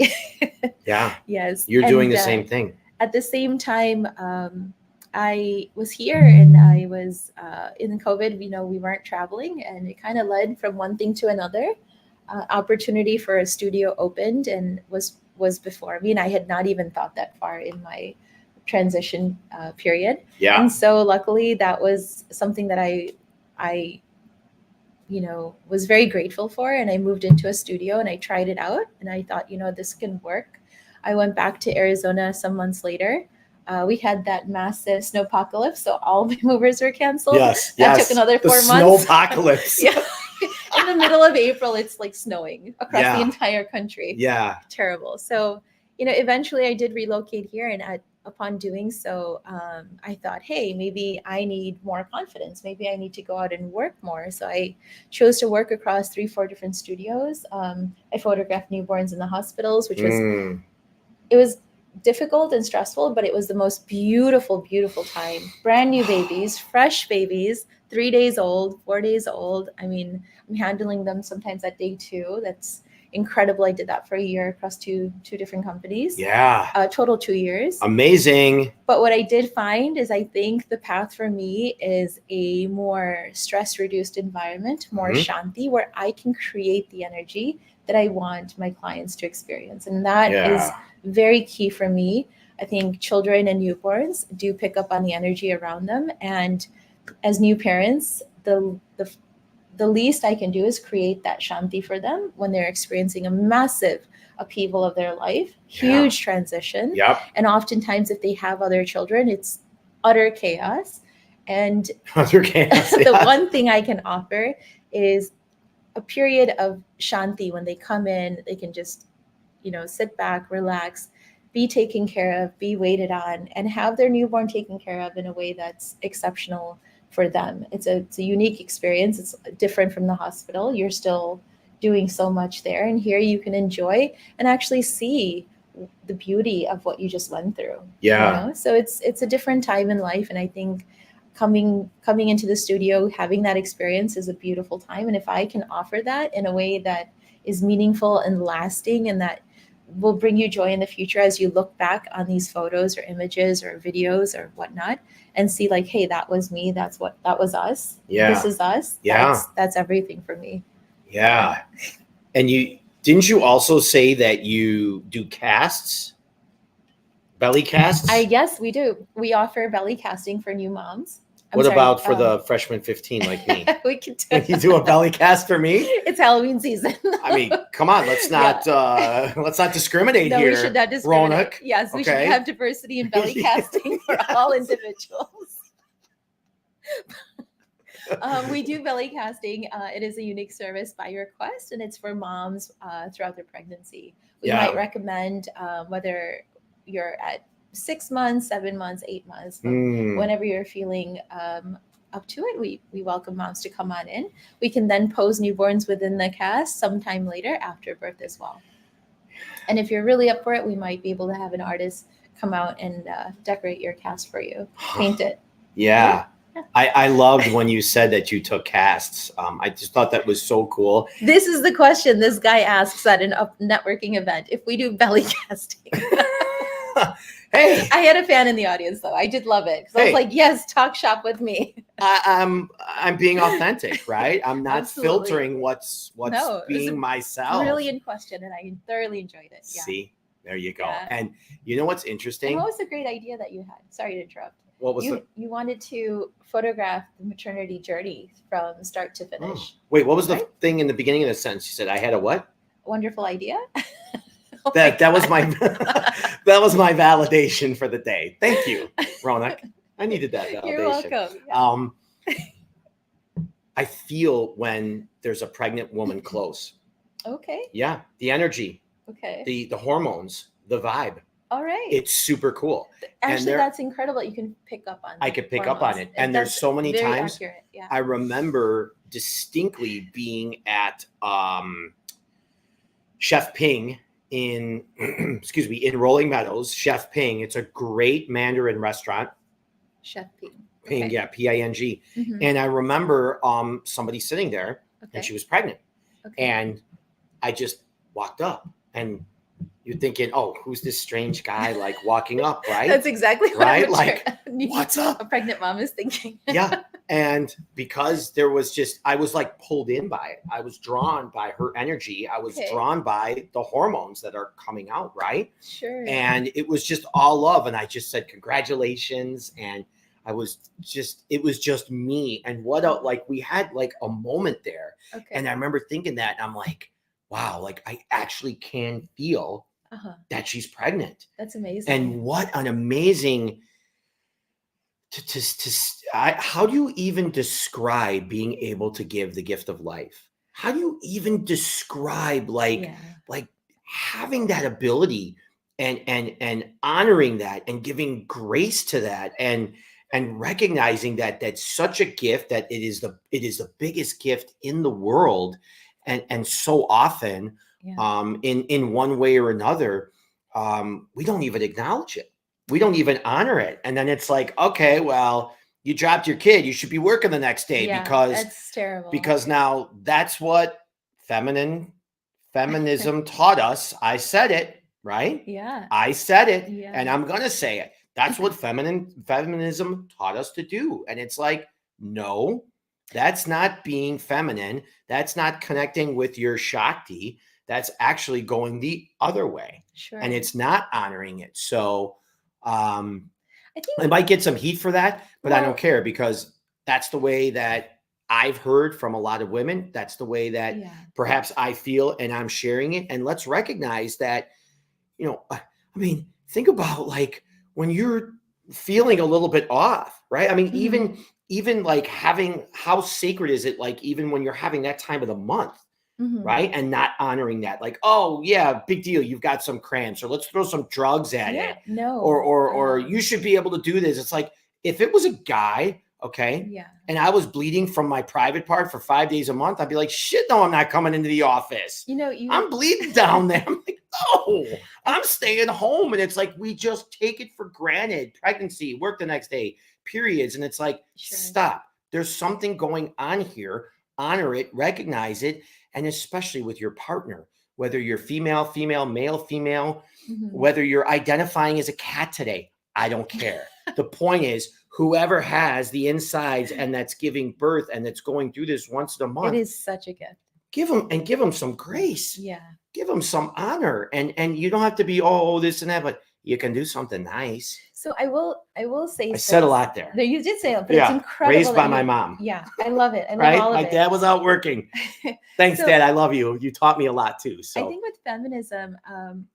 Yeah. Yes. You're doing the same thing. At the same time, I was here, and I was in COVID, we weren't traveling, and it kind of led from one thing to another. Opportunity for a studio opened and was before me, and I had not even thought that far in my transition period. Yeah. And so luckily that was something that I was very grateful for. And I moved into a studio and I tried it out, and I thought, this can work. I went back to Arizona some months later. We had that massive snowpocalypse, so all the movers were canceled. Yes. That took another 4 months. Snowpocalypse. Yeah. In the middle of April, it's like snowing across the entire country. Yeah. Terrible. So eventually I did relocate here, and upon doing so, I thought, hey, maybe I need more confidence. Maybe I need to go out and work more. So I chose to work across 3-4 different studios. I photographed newborns in the hospitals, which was it was difficult and stressful, but it was the most beautiful, beautiful time. Brand new babies, fresh babies, 3 days old, 4 days old. I mean, I'm handling them sometimes at day 2. That's incredible. I did that for a year across two different companies. Yeah. Total 2 years. Amazing. But what I did find is I think the path for me is a more stress-reduced environment, more shanti, where I can create the energy that I want my clients to experience. And that is very key for me. I think children and newborns do pick up on the energy around them. And as new parents, the least I can do is create that shanti for them when they're experiencing a massive upheaval of their life, huge transition. Yep. And oftentimes, if they have other children, it's utter chaos. And Utter chaos. the one thing I can offer is a period of shanti. When they come in, they can just, sit back, relax, be taken care of, be waited on, and have their newborn taken care of in a way that's exceptional for them. It's a unique experience. It's different from the hospital. You're still doing so much there, and here you can enjoy and actually see the beauty of what you just went through. Yeah. So it's a different time in life, and I think coming into the studio, having that experience is a beautiful time. And if I can offer that in a way that is meaningful and lasting, and that will bring you joy in the future as you look back on these photos or images or videos or whatnot, and see like, hey, that was me. That was us. Yeah. This is us. Yeah. That's everything for me. Yeah. And didn't you also say that you do casts? Belly casts? Yes, we do. We offer belly casting for new moms. What about for the freshman 15 like me? We can You do a belly cast for me? It's Halloween season. I mean, come on, let's not discriminate here. We should not discriminate. Ronak. Yes, we should have diversity in belly casting for all individuals. We do belly casting. It is a unique service by request, and it's for moms throughout their pregnancy. We might recommend whether you're at 6 months, 7 months, 8 months, whenever you're feeling up to it, we welcome moms to come on in. We can then pose newborns within the cast sometime later after birth as well. And if you're really up for it, we might be able to have an artist come out and decorate your cast for you, paint it. Yeah. I loved when you said that you took casts. I just thought that was so cool. This is the question this guy asks at a networking event: if we do belly casting. Hey, I had a fan in the audience though. I did love it because I was like, "Yes, talk shop with me." I'm being authentic, right? I'm not Absolutely. filtering what's being myself. Brilliant question, and I thoroughly enjoyed it. Yeah. See, there you go. Yeah. And you know what's interesting? And what was the great idea that you had? Sorry to interrupt. What was you wanted to photograph the maternity journey from start to finish. Wait, what was the thing in the beginning of the sentence? You said I had a what? Wonderful idea. That was my that was my validation for the day. Thank you, Ronak. I needed that validation. You're welcome. Yeah. I feel when there's a pregnant woman close. Okay. Yeah, the energy. Okay. The hormones, the vibe. All right. It's super cool. Actually, that's incredible. You can pick up on. I could pick up on it, and there's so many times. Accurate. Yeah. I remember distinctly being at Chef Ping in in Rolling Meadows. Chef Ping, it's a great Mandarin restaurant. Chef Ping. Ping, Okay. yeah, Ping. Mm-hmm. And I remember somebody sitting there, and she was pregnant, and I just walked up, and you're thinking, oh, who's this strange guy like walking up, right? That's exactly what right. I'm Like, sure what's up? A pregnant mom is thinking. Yeah. And because I was like pulled in by it. I was drawn by her energy. I was drawn by the hormones that are coming out, right? Sure. And it was just all love. And I just said, congratulations. And it was just me. And we had like a moment there. Okay. And I remember thinking that, and I'm like, wow, like I actually can feel that she's pregnant. That's amazing. And what an amazing how do you even describe being able to give the gift of life? How do you even describe like having that ability and honoring that and giving grace to that and recognizing that that's such a gift, that it is the biggest gift in the world. And so often, in one way or another, we don't even acknowledge it. We don't even honor it. And then it's like, okay, well, you dropped your kid, you should be working the next day, because that's terrible. Because now that's what feminism taught us. I said it, right? Yeah. I said it, Yeah. and I'm going to say it. That's what feminism taught us to do. And it's like, no, that's not being feminine. That's not connecting with your Shakti. That's actually going the other way. Sure. And it's not honoring it. So I think I might get some heat for that, but I don't care, because that's the way that I've heard from a lot of women. That's the way that perhaps I feel, and I'm sharing it. And let's recognize that, I mean, think about like when you're feeling a little bit off, right? I mean, even like how sacred is it? Like, even when you're having that time of the month, right? And not honoring that, like, oh yeah, big deal, you've got some cramps, or let's throw some drugs at it. No. Or you should be able to do this. It's like, if it was a guy, okay, and I was bleeding from my private part for 5 days a month, I'd be like, shit, no, I'm not coming into the office. I'm bleeding down there. I'm like, no, I'm staying home. And it's like, we just take it for granted. Pregnancy, work the next day, periods. And it's like, stop. There's something going on here. Honor it, recognize it. And especially with your partner, whether you're female, male, female, whether you're identifying as a cat today, I don't care. The point is, whoever has the insides and that's giving birth and that's going through this once a month, it is such a gift. Give them some grace. Yeah. Give them some honor. And you don't have to be, oh, this and that, but you can do something nice. So I will say, I said a lot there. You did say a lot, but it's incredible. Raised by my mom. Yeah, I love it. I love all of it. My dad was out working. Thanks, Dad. I love you. You taught me a lot too. So I think with feminism,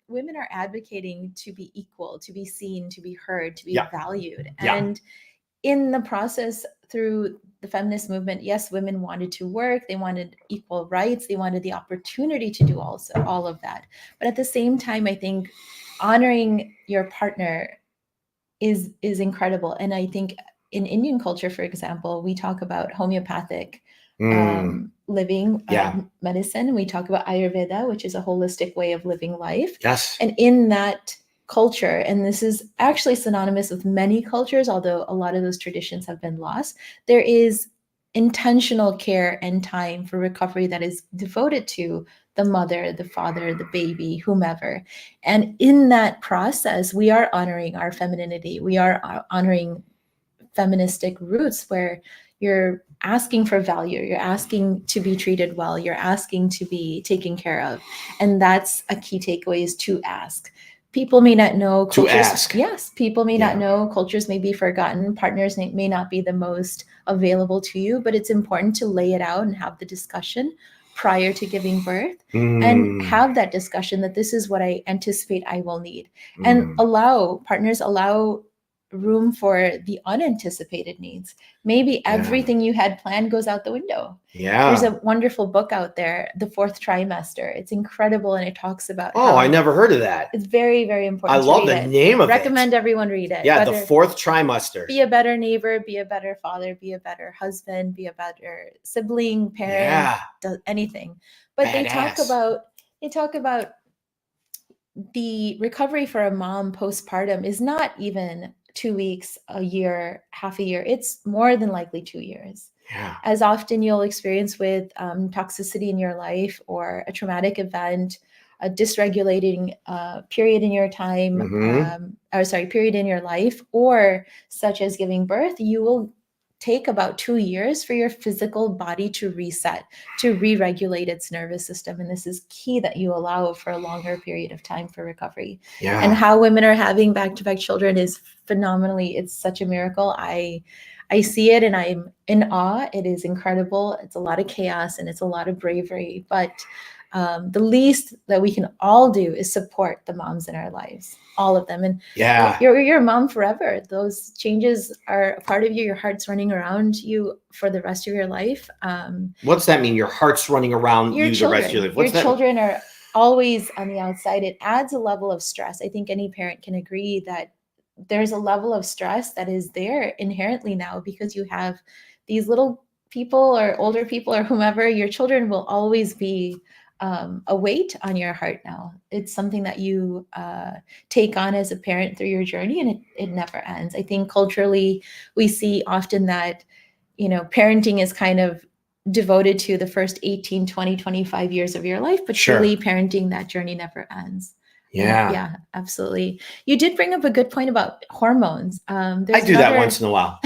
women are advocating to be equal, to be seen, to be heard, to be valued. And in the process, through the feminist movement, yes, women wanted to work, they wanted equal rights, they wanted the opportunity to do also all of that. But at the same time, I think honoring your partner is incredible. And I think in Indian culture, for example, we talk about homeopathic living medicine. We talk about Ayurveda, which is a holistic way of living life. Yes. And in that culture, and this is actually synonymous with many cultures, although a lot of those traditions have been lost, there is intentional care and time for recovery that is devoted to the mother, the father, the baby, whomever. And in that process, we are honoring our femininity. We are honoring feministic roots where you're asking for value, you're asking to be treated well, you're asking to be taken care of. And that's a key takeaway, is to ask. People may not know cultures. To ask. Yes, people may not know. Cultures may be forgotten. Partners may not be the most available to you, but it's important to lay it out and have the discussion prior to giving birth and have that discussion that this is what I anticipate I will need. And partners allow room for the unanticipated needs. Maybe everything you had planned goes out the window. Yeah. There's a wonderful book out there, The Fourth Trimester. It's incredible, and it talks about I never heard of that. It's very, very important. I love the name of it. Recommend everyone read it. Yeah, The Fourth Trimester. Be a better neighbor, be a better father, be a better husband, be a better sibling, parent, anything. But they talk about the recovery for a mom postpartum is not even 2 weeks, a year, half a year. It's more than likely 2 years. Yeah. As often you'll experience with toxicity in your life, or a traumatic event, a dysregulating period in your time, period in your life, or such as giving birth, you will take about 2 years for your physical body to reset, to re-regulate its nervous system. And this is key, that you allow for a longer period of time for recovery. Yeah. And how women are having back-to-back children is phenomenally, it's such a miracle. I see it and I'm in awe. It is incredible. It's a lot of chaos and it's a lot of bravery, but the least that we can all do is support the moms in our lives, all of them. And you're a mom forever. Those changes are a part of you. Your heart's running around you for the rest of your life. What's that mean? Your heart's running around you the rest of your life? Your children are always on the outside, it adds a level of stress. I think any parent can agree that there's a level of stress that is there inherently now because you have these little people or older people or whomever. Your children will always be a weight on your heart now. It's something that you take on as a parent through your journey, and it never ends. I think culturally we see often that, parenting is kind of devoted to the first 18, 20, 25 years of your life, but Sure. truly parenting, that journey never ends. Yeah. Yeah, absolutely. You did bring up a good point about hormones. I do that once in a while.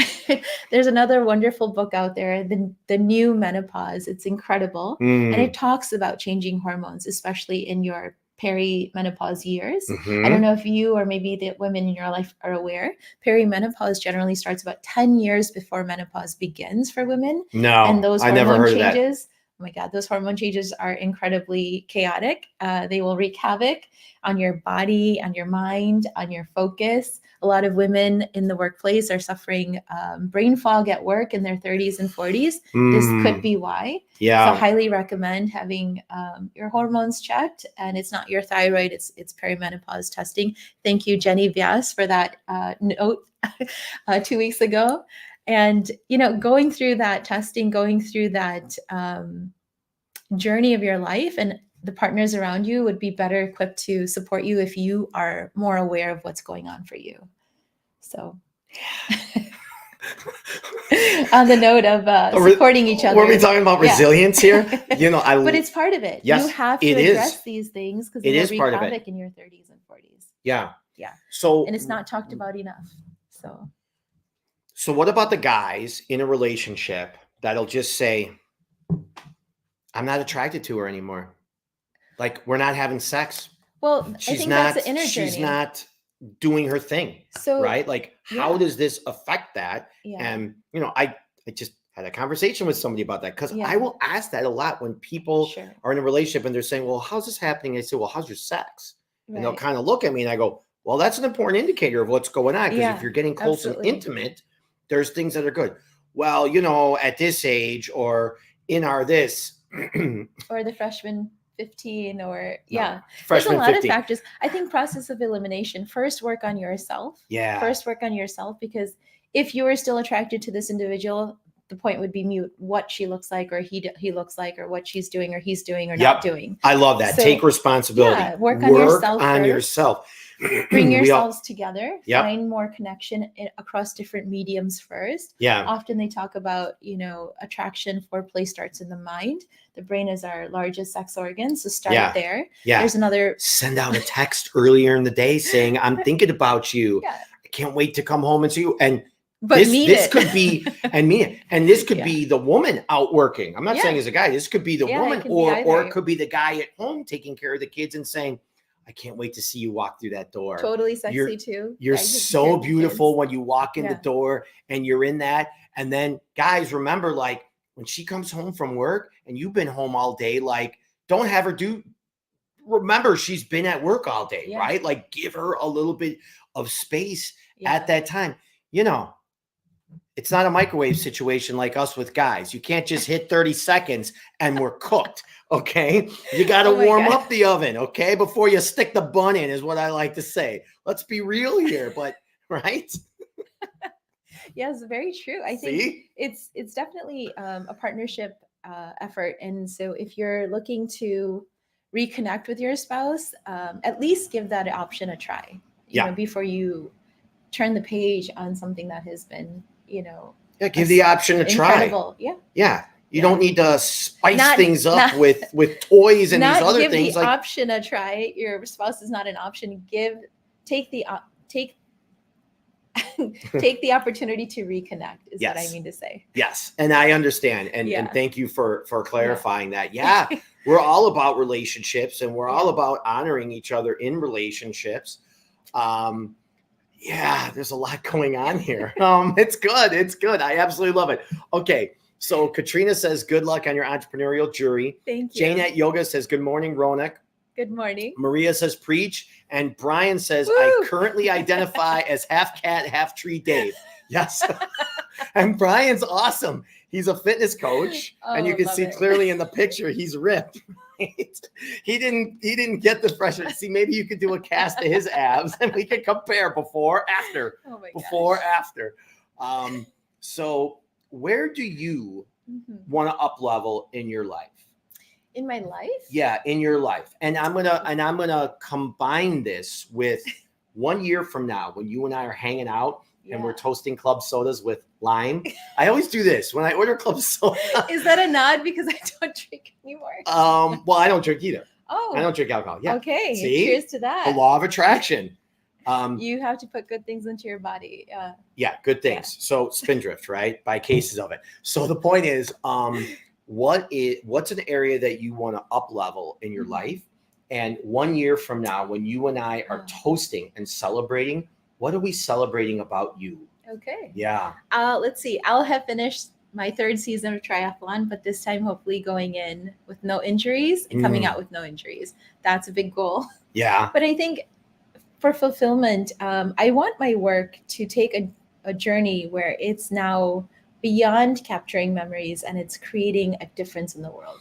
There's another wonderful book out there, the New Menopause. It's incredible. And it talks about changing hormones, especially in your perimenopause years. I don't know if you or maybe the women in your life are aware, perimenopause generally starts about 10 years before menopause begins for women. No, and those I hormone never heard changes, oh my God, those hormone changes are incredibly chaotic. They will wreak havoc on your body, on your mind, on your focus. A lot of women in the workplace are suffering brain fog at work in their 30s and 40s. This could be why. Yeah. So highly recommend having your hormones checked, and it's not your thyroid, it's perimenopause testing. Thank you, Jenny Vyas, for that note 2 weeks ago. And, going through that testing, going through that journey of your life, and the partners around you would be better equipped to support you if you are more aware of what's going on for you. So on the note of supporting each other. Were we talking about resilience here? But it's part of it. Yes, you have to address these things because they wreak havoc in your 30s and 40s. Yeah. Yeah. So, and it's not talked about enough. So what about the guys in a relationship that'll just say, I'm not attracted to her anymore. Like, we're not having sex. Well, I think that's the inner journey. She's not doing her thing. So, right? Like, how does this affect that? Yeah. And, I just had a conversation with somebody about that because I will ask that a lot when people are in a relationship and they're saying, well, how's this happening? I say, well, how's your sex? Right. And they'll kind of look at me and I go, well, that's an important indicator of what's going on. Because if you're getting close and intimate, there's things that are good. Well, at this age or in our this. or the freshman 15 or there's a lot of factors. I think process of elimination. First, work on yourself. First, work on yourself, because if you are still attracted to this individual, the point would be mute what she looks like or he looks like or what she's doing or he's doing or not doing. I love that. So, take responsibility. Yeah, work on yourself. Bring yourselves together. Find more connection across different mediums first. Yeah. Often they talk about, attraction, foreplay starts in the mind. The brain is our largest sex organ, so start there. Yeah. There's another. Send out a text earlier in the day saying, "I'm thinking about you. I can't wait to come home and see you." And this could be this could be the woman out working. I'm not saying as a guy. This could be the woman, or it could be the guy at home taking care of the kids and saying, I can't wait to see you walk through that door. Totally sexy too. You're so beautiful when you walk in the door and you're in that. And then guys, remember, like when she comes home from work and you've been home all day, like don't have her remember she's been at work all day, right? Like give her a little bit of space at that time. It's not a microwave situation like us with guys. You can't just hit 30 seconds and we're cooked. Okay. You got to warm up the oven. Okay. Before you stick the bun in is what I like to say. Let's be real here, but right. Yes, very true. I think it's definitely a partnership effort. And so if you're looking to reconnect with your spouse, at least give that option a try, before you turn the page on something that has been, give the option a try. You don't need to spice things up with toys and these other things. Give the option a try. Your spouse is not an option. Take the opportunity to reconnect is what I mean to say. Yes. And I understand. And thank you for clarifying that. Yeah. We're all about relationships and we're all about honoring each other in relationships. There's a lot going on here. It's good. It's good. I absolutely love it. Okay. So Katrina says, good luck on your entrepreneurial journey. Thank you. Jane at Yoga says, good morning, Ronak. Good morning. Maria says, preach. And Brian says, I currently identify as half cat, half tree Dave. Yes. And Brian's awesome. He's a fitness coach. And you can see clearly in the picture, he's ripped. He didn't get the pressure. See, maybe you could do a cast of his abs and we could compare before, after. Oh my Before, gosh. after. So where do you want to up level in your life? In my life? Yeah, in your life. And I'm gonna combine this with 1 year from now when you and I are hanging out and we're toasting club sodas with lime. I always do this when I order club soda. Is that a nod because I don't drink anymore? Well, I don't drink either. Oh. I don't drink alcohol. Yeah. Okay. See? Cheers to that. The law of attraction. You have to put good things into your body. Yeah, good things. Yeah. So spindrift, right? By cases of it. So the point is, what's an area that you want to up level in your life? And 1 year from now, when you and I are toasting and celebrating, what are we celebrating about you? Okay. Yeah. Let's see. I'll have finished my 3rd season of triathlon, but this time hopefully going in with no injuries and coming out with no injuries. That's a big goal. Yeah. But I think for fulfillment, I want my work to take a journey where it's now beyond capturing memories and it's creating a difference in the world.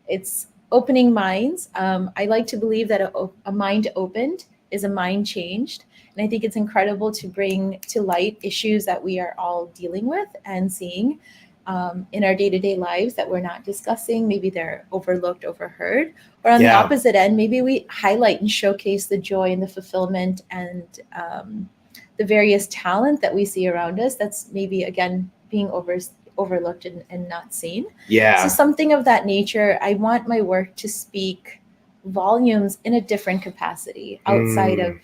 It's opening minds. I like to believe that a mind opened is a mind changed. And I think it's incredible to bring to light issues that we are all dealing with and seeing in our day-to-day lives that we're not discussing. Maybe they're overlooked, overheard. Or on the opposite end, maybe we highlight and showcase the joy and the fulfillment and the various talent that we see around us that's maybe, again, being overlooked and not seen. Yeah. So something of that nature. I want my work to speak volumes in a different capacity outside of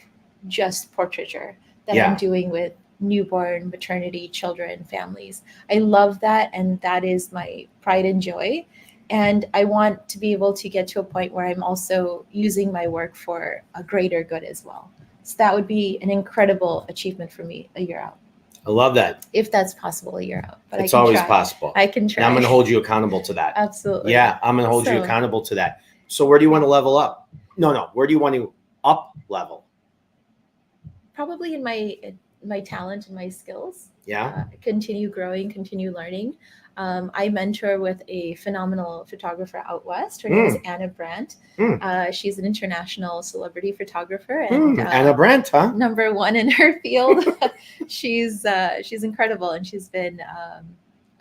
just portraiture that I'm doing with newborn, maternity, children, families. I love that. And that is my pride and joy. And I want to be able to get to a point where I'm also using my work for a greater good as well. So that would be an incredible achievement for me a year out. I love that. If that's possible a year out. But it's always possible. I can try. And I'm going to hold you accountable to that. Absolutely. Yeah, I'm going to hold you accountable to that. So where do you want to level up? No. Where do you want to up level? Probably in my talent and my skills. Yeah. Continue growing, continue learning. I mentor with a phenomenal photographer out west. Her name is Anna Brandt. She's an international celebrity photographer and Anna Brandt, huh? #1 in her field. She's incredible, and she's been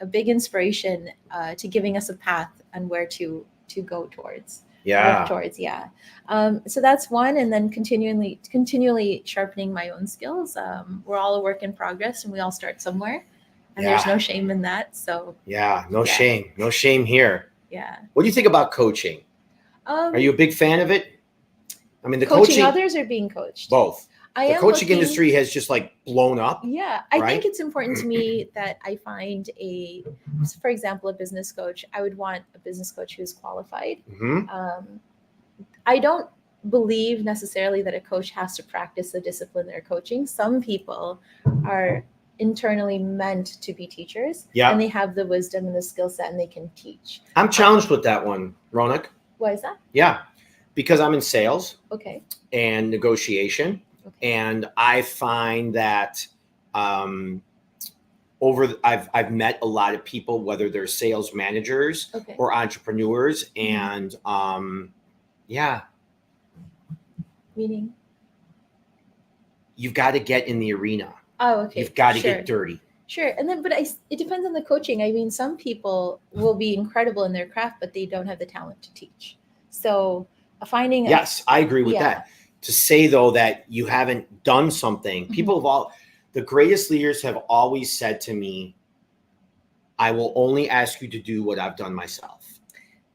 a big inspiration to giving us a path on where to go towards. Yeah. So that's one, and then continually sharpening my own skills. We're all a work in progress, and we all start somewhere. And there's no shame in that. So no shame. No shame here. Yeah. What do you think about coaching? Are you a big fan of it? I mean, the coaching others or being coached? Both. The coaching industry has just like blown up. Yeah. I think it's important to me that I find for example, a business coach. I would want a business coach who's qualified. I don't believe necessarily that a coach has to practice the discipline they're coaching. Some people are internally meant to be teachers, and they have the wisdom and the skill set, and they can teach. I'm challenged with that one, Ronak. Why is that? Yeah, because I'm in sales, and negotiation, and I find that I've met a lot of people, whether they're sales managers or entrepreneurs, and meaning you've got to get in the arena. Oh, okay. You've got to get dirty. Sure. And then, but it depends on the coaching. I mean, some people will be incredible in their craft, but they don't have the talent to teach. So finding. Yes, I agree with that. To say though, that you haven't done something, people the greatest leaders have always said to me, I will only ask you to do what I've done myself.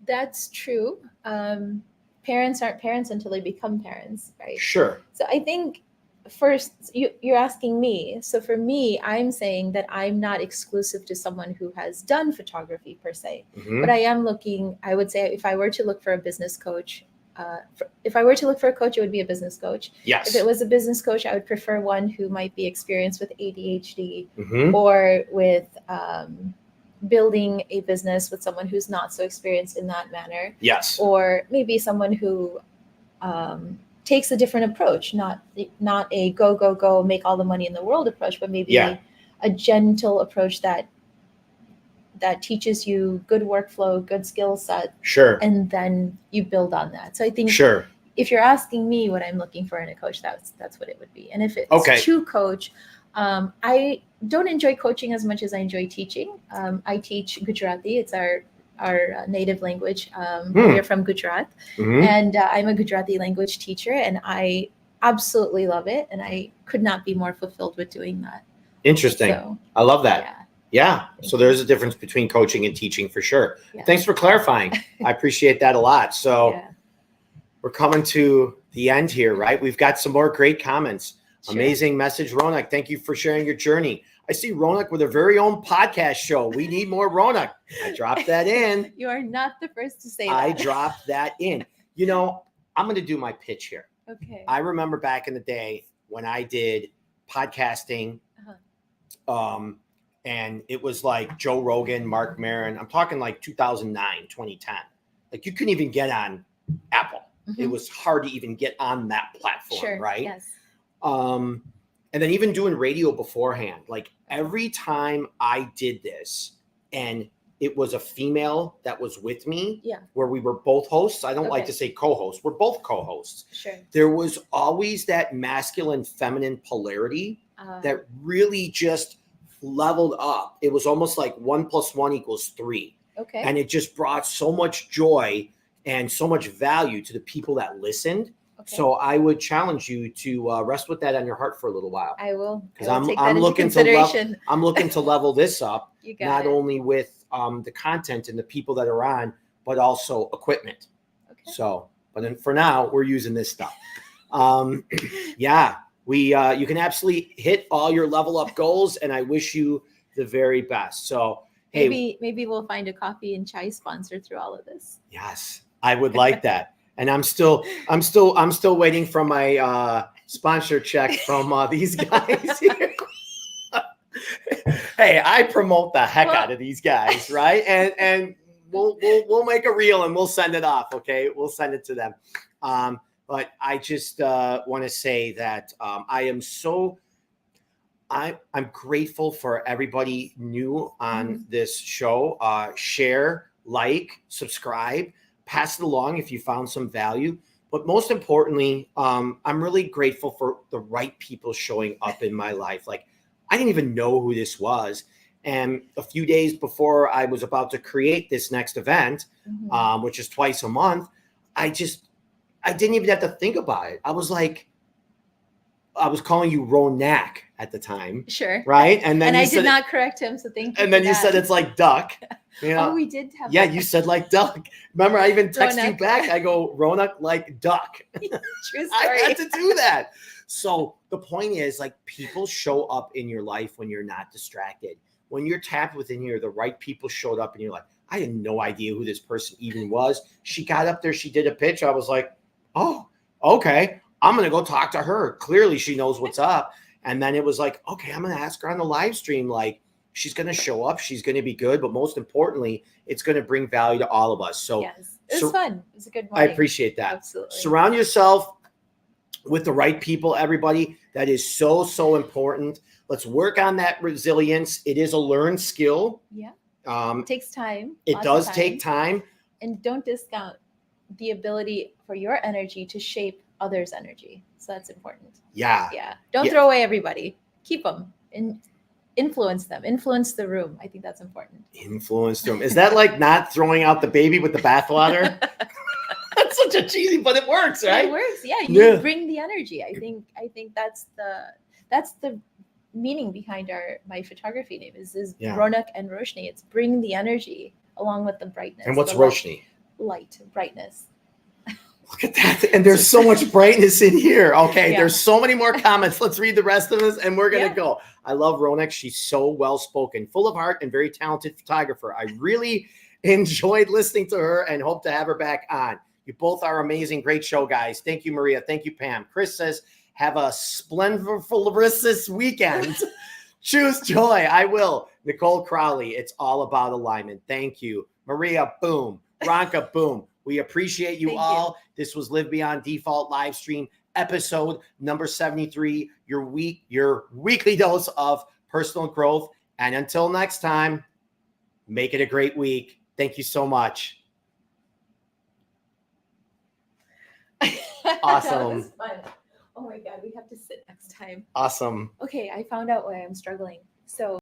That's true. Parents aren't parents until they become parents, right? Sure. So I think, first, you're asking me. So for me, I'm saying that I'm not exclusive to someone who has done photography per se, but I am looking. I would say if I were to look for a business coach, if I were to look for a coach, it would be a business coach. Yes. If it was a business coach, I would prefer one who might be experienced with ADHD or with building a business with someone who's not so experienced in that manner. Yes. Or maybe someone who takes a different approach, not a go, make all the money in the world approach, but maybe a gentle approach that that teaches you good workflow, good skill set, Sure. and then you build on that. So I think Sure. if you're asking me what I'm looking for in a coach, that's what it would be. And if it's Okay. to coach, I don't enjoy coaching as much as I enjoy teaching. I teach Gujarati. It's our native language. We're from Gujarat, and I'm a Gujarati language teacher, and I absolutely love it. And I could not be more fulfilled with doing that. Interesting. So, I love that. yeah. Yeah. So there's a difference between coaching and teaching for sure. Yeah. Thanks for clarifying. I appreciate that a lot. So Yeah. we're coming to the end here, right? We've got some more great comments. Sure. Amazing message, Ronak. Thank you for sharing your journey. I see Ronak with a very own podcast show. We need more Ronak. I dropped that in. You are not the first to say that. I dropped that in. You know, I'm going to do my pitch here. Okay. I remember back in the day when I did podcasting, and it was like Joe Rogan, Mark Maron. I'm talking like 2009, 2010. Like you couldn't even get on Apple. It was hard to even get on that platform, right? Yes. And then even doing radio beforehand, like every time I did this and it was a female that was with me, where we were both hosts. I don't like to say co-hosts. We're both co-hosts. Sure. There was always that masculine, feminine polarity that really just leveled up. It was almost like 1 + 1 = 3. Okay. And it just brought so much joy and so much value to the people that listened. Okay. So I would challenge you to rest with that on your heart for a little while. I will. Because I'm looking to level this up, not only with the content and the people that are on, but also equipment. Okay. So, but then for now, we're using this stuff. You can absolutely hit all your level up goals, and I wish you the very best. So, hey, maybe we'll find a coffee and chai sponsor through all of this. Yes, I would like that. And I'm still waiting for my sponsor check from these guys here. Hey, I promote the heck out of these guys, right? And we'll make a reel and we'll send it off. Okay, we'll send it to them. But I just want to say that I'm grateful for everybody new on this show. Share, like, subscribe, pass it along if you found some value. But most importantly, I'm really grateful for the right people showing up in my life. Like, I didn't even know who this was. And a few days before I was about to create this next event, which is twice a month, I didn't even have to think about it. I was calling you Ronak at the time. Sure. Right? And then I did not correct him, so thank you. And then you said it's like duck. You know? Oh, we did have that. You said like duck. Remember, I even texted you back. I go, Ronak like duck. True story. I had to do that. So the point is, like, people show up in your life when you're not distracted. When you're tapped within here, the right people showed up and you're like, I had no idea who this person even was. She got up there. She did a pitch. I was like, oh, okay. I'm going to go talk to her. Clearly she knows what's up. And then it was like, okay, I'm going to ask her on the live stream. Like, she's going to show up. She's going to be good. But most importantly, it's going to bring value to all of us. So yes, it was fun. It was a good morning. I appreciate that. Absolutely. Surround yourself with the right people, everybody. That is so, so important. Let's work on that resilience. It is a learned skill. Yeah. It takes time. It does take time. And don't discount the ability for your energy to shape others' energy. So that's important. Yeah. Yeah. Don't throw away everybody. Keep them and influence them. Influence the room. I think that's important. Influence the room. Is that like not throwing out the baby with the bathwater? That's such a cheesy, but it works, right? It works. Yeah. You bring the energy. I think that's the meaning behind my photography name is Ronak and Roshni. It's bring the energy along with the brightness. And what's Roshni? Light, brightness. Look at that. And there's so much brightness in here. Okay, there's so many more comments. Let's read the rest of this and we're going to go. I love Ronak. She's so well-spoken, full of heart, and very talented photographer. I really enjoyed listening to her and hope to have her back on. You both are amazing. Great show, guys. Thank you, Maria. Thank you, Pam. Chris says, have a splendorous weekend. Choose joy. I will. Nicole Crowley, it's all about alignment. Thank you. Maria, boom. Ronka, boom. We appreciate you all. This was Live Beyond Default live stream episode number 73, your weekly dose of personal growth. And until next time, Make it a great week. Thank you so much. Awesome. That was fun. Oh my God, we have to sit next time. Awesome. Okay, I found out why I'm struggling. So